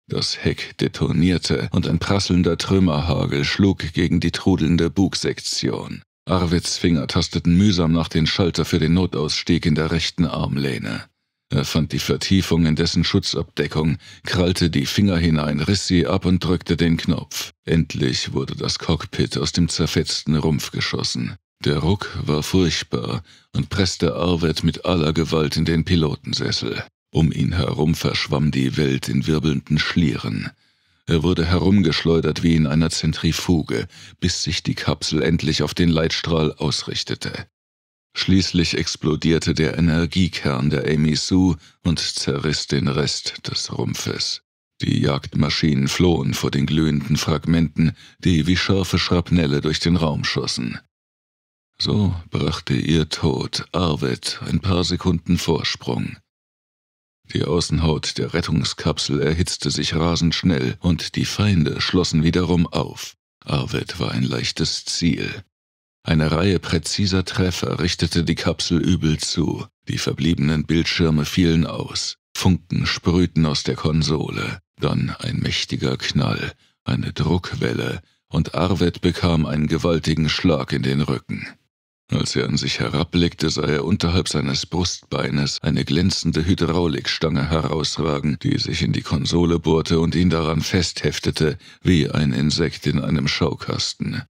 Speaker 1: Das Heck detonierte und ein prasselnder Trümmerhagel schlug gegen die trudelnde Bugsektion. Arvids Finger tasteten mühsam nach den Schalter für den Notausstieg in der rechten Armlehne. Er fand die Vertiefung in dessen Schutzabdeckung, krallte die Finger hinein, riss sie ab und drückte den Knopf. Endlich wurde das Cockpit aus dem zerfetzten Rumpf geschossen. Der Ruck war furchtbar und presste Arvid mit aller Gewalt in den Pilotensessel. Um ihn herum verschwamm die Welt in wirbelnden Schlieren. Er wurde herumgeschleudert wie in einer Zentrifuge, bis sich die Kapsel endlich auf den Leitstrahl ausrichtete. Schließlich explodierte der Energiekern der Amy Sue und zerriss den Rest des Rumpfes. Die Jagdmaschinen flohen vor den glühenden Fragmenten, die wie scharfe Schrapnelle durch den Raum schossen. So brachte ihr Tod Arvid ein paar Sekunden Vorsprung. Die Außenhaut der Rettungskapsel erhitzte sich rasend schnell und die Feinde schlossen wiederum auf. Arvid war ein leichtes Ziel. Eine Reihe präziser Treffer richtete die Kapsel übel zu. Die verbliebenen Bildschirme fielen aus. Funken sprühten aus der Konsole. Dann ein mächtiger Knall, eine Druckwelle, und Arvid bekam einen gewaltigen Schlag in den Rücken. Als er an sich herabblickte, sah er unterhalb seines Brustbeines eine glänzende Hydraulikstange herausragen, die sich in die Konsole bohrte und ihn daran festheftete, wie ein Insekt in einem Schaukasten.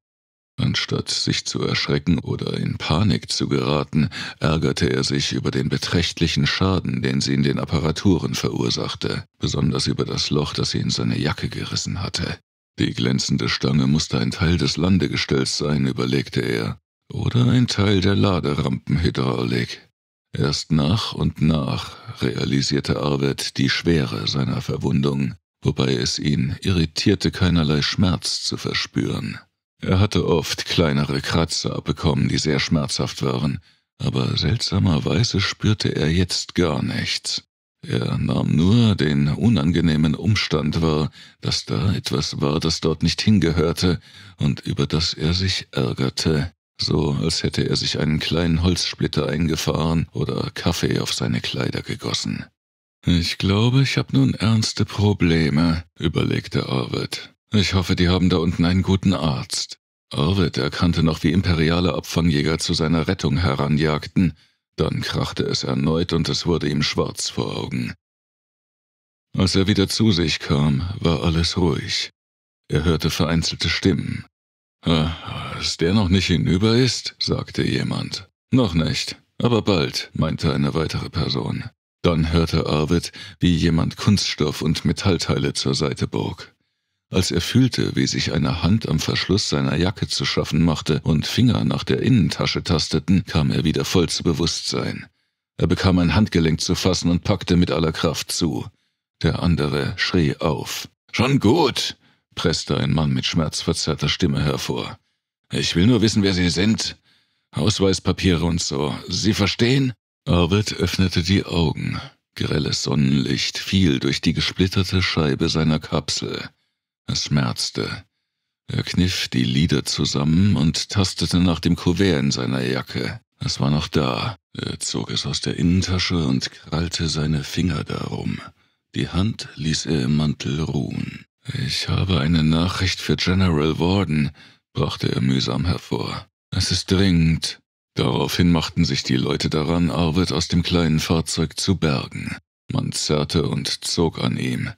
Speaker 1: Anstatt sich zu erschrecken oder in Panik zu geraten, ärgerte er sich über den beträchtlichen Schaden, den sie in den Apparaturen verursachte, besonders über das Loch, das sie in seine Jacke gerissen hatte. Die glänzende Stange musste ein Teil des Landegestells sein, überlegte er, oder ein Teil der Laderampenhydraulik. Erst nach und nach realisierte Arvid die Schwere seiner Verwundung, wobei es ihn irritierte, keinerlei Schmerz zu verspüren. Er hatte oft kleinere Kratzer abbekommen, die sehr schmerzhaft waren, aber seltsamerweise spürte er jetzt gar nichts. Er nahm nur den unangenehmen Umstand wahr, dass da etwas war, das dort nicht hingehörte und über das er sich ärgerte, so als hätte er sich einen kleinen Holzsplitter eingefahren oder Kaffee auf seine Kleider gegossen. »Ich glaube, ich habe nun ernste Probleme«, überlegte Arvid. »Ich hoffe, die haben da unten einen guten Arzt.« Arvid erkannte noch, wie imperiale Abfangjäger zu seiner Rettung heranjagten. Dann krachte es erneut und es wurde ihm schwarz vor Augen. Als er wieder zu sich kam, war alles ruhig. Er hörte vereinzelte Stimmen. »Dass der noch nicht hinüber ist?« sagte jemand. »Noch nicht, aber bald«, meinte eine weitere Person. Dann hörte Arvid, wie jemand Kunststoff und Metallteile zur Seite bog. Als er fühlte, wie sich eine Hand am Verschluss seiner Jacke zu schaffen machte und Finger nach der Innentasche tasteten, kam er wieder voll zu Bewusstsein. Er bekam ein Handgelenk zu fassen und packte mit aller Kraft zu. Der andere schrie auf. »Schon gut«, presste ein Mann mit schmerzverzerrter Stimme hervor. »Ich will nur wissen, wer Sie sind. Ausweispapiere und so. Sie verstehen?« Arvid öffnete die Augen. Grelles Sonnenlicht fiel durch die gesplitterte Scheibe seiner Kapsel. Es schmerzte. Er kniff die Lider zusammen und tastete nach dem Kuvert in seiner Jacke. Es war noch da. Er zog es aus der Innentasche und krallte seine Finger darum. Die Hand ließ er im Mantel ruhen. »Ich habe eine Nachricht für General Warden«, brachte er mühsam hervor. »Es ist dringend.« Daraufhin machten sich die Leute daran, Arvid aus dem kleinen Fahrzeug zu bergen. Man zerrte und zog an ihm.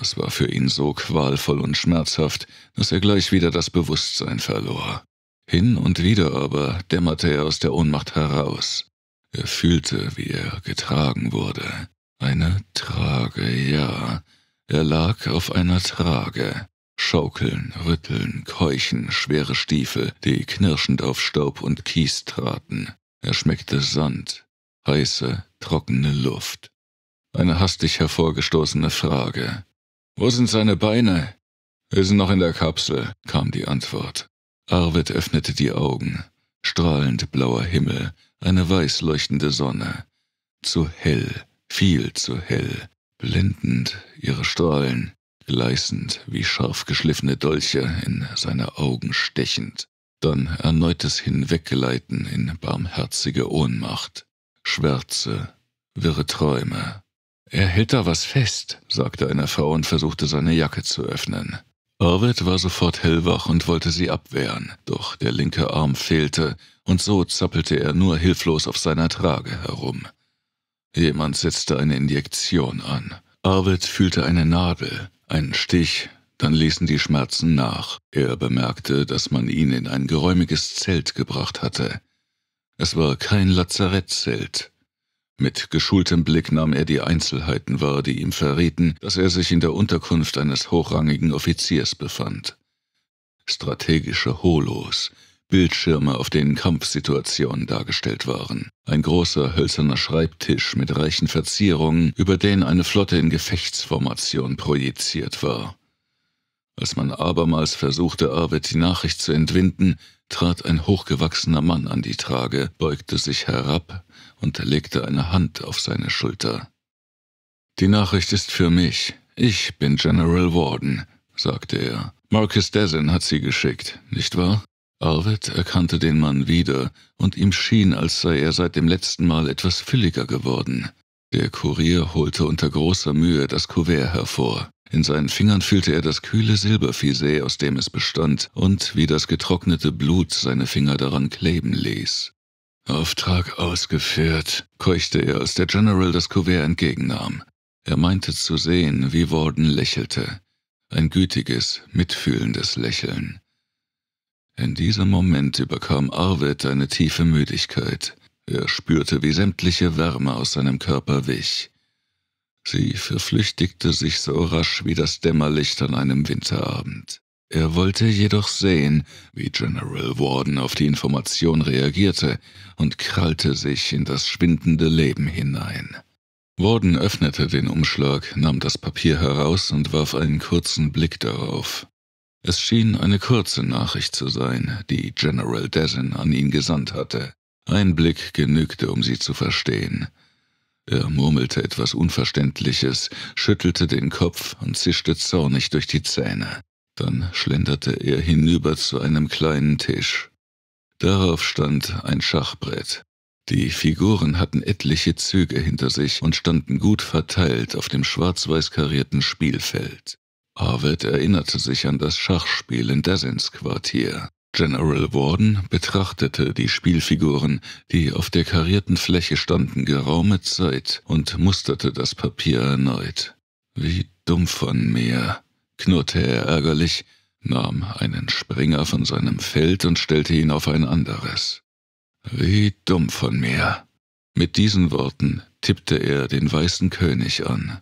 Speaker 1: Es war für ihn so qualvoll und schmerzhaft, dass er gleich wieder das Bewusstsein verlor. Hin und wieder aber dämmerte er aus der Ohnmacht heraus. Er fühlte, wie er getragen wurde. Eine Trage, ja. Er lag auf einer Trage. Schaukeln, rütteln, keuchen, schwere Stiefel, die knirschend auf Staub und Kies traten. Er schmeckte Sand, heiße, trockene Luft. Eine hastig hervorgestoßene Frage. »Wo sind seine Beine?« »Wir sind noch in der Kapsel«, kam die Antwort. Arvid öffnete die Augen. Strahlend blauer Himmel, eine weiß leuchtende Sonne. Zu hell, viel zu hell, blendend ihre Strahlen, gleißend wie scharf geschliffene Dolche, in seine Augen stechend. Dann erneutes Hinweggleiten in barmherzige Ohnmacht. Schwärze, wirre Träume. »Er hält da was fest«, sagte eine Frau und versuchte seine Jacke zu öffnen. Arvid war sofort hellwach und wollte sie abwehren, doch der linke Arm fehlte und so zappelte er nur hilflos auf seiner Trage herum. Jemand setzte eine Injektion an. Arvid fühlte eine Nadel, einen Stich, dann ließen die Schmerzen nach. Er bemerkte, dass man ihn in ein geräumiges Zelt gebracht hatte. Es war kein Lazarettzelt. Mit geschultem Blick nahm er die Einzelheiten wahr, die ihm verrieten, dass er sich in der Unterkunft eines hochrangigen Offiziers befand. Strategische Holos, Bildschirme, auf denen Kampfsituationen dargestellt waren, ein großer hölzerner Schreibtisch mit reichen Verzierungen, über den eine Flotte in Gefechtsformation projiziert war. Als man abermals versuchte, Arvid die Nachricht zu entwinden, trat ein hochgewachsener Mann an die Trage, beugte sich herab und legte eine Hand auf seine Schulter. »Die Nachricht ist für mich. Ich bin General Warden«, sagte er. »Marcus Dezin hat sie geschickt, nicht wahr?« Arvid erkannte den Mann wieder, und ihm schien, als sei er seit dem letzten Mal etwas fülliger geworden. Der Kurier holte unter großer Mühe das Kuvert hervor. In seinen Fingern fühlte er das kühle Silberfiset, aus dem es bestand, und wie das getrocknete Blut seine Finger daran kleben ließ. »Auftrag ausgeführt«, keuchte er, als der General das Kuvert entgegennahm. Er meinte zu sehen, wie Warden lächelte. Ein gütiges, mitfühlendes Lächeln. In diesem Moment überkam Arvid eine tiefe Müdigkeit. Er spürte, wie sämtliche Wärme aus seinem Körper wich. Sie verflüchtigte sich so rasch wie das Dämmerlicht an einem Winterabend. Er wollte jedoch sehen, wie General Warden auf die Information reagierte, und krallte sich in das schwindende Leben hinein. Warden öffnete den Umschlag, nahm das Papier heraus und warf einen kurzen Blick darauf. Es schien eine kurze Nachricht zu sein, die General Dezin an ihn gesandt hatte. Ein Blick genügte, um sie zu verstehen. Er murmelte etwas Unverständliches, schüttelte den Kopf und zischte zornig durch die Zähne. Dann schlenderte er hinüber zu einem kleinen Tisch. Darauf stand ein Schachbrett. Die Figuren hatten etliche Züge hinter sich und standen gut verteilt auf dem schwarz-weiß karierten Spielfeld. Arvid erinnerte sich an das Schachspiel in Dezins Quartier. General Warden betrachtete die Spielfiguren, die auf der karierten Fläche standen, geraume Zeit und musterte das Papier erneut. »Wie dumm von mir«, knurrte er ärgerlich, nahm einen Springer von seinem Feld und stellte ihn auf ein anderes. »Wie dumm von mir.« Mit diesen Worten tippte er den weißen König an.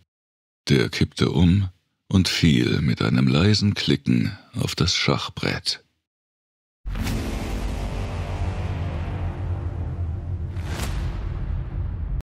Speaker 1: Der kippte um und fiel mit einem leisen Klicken auf das Schachbrett.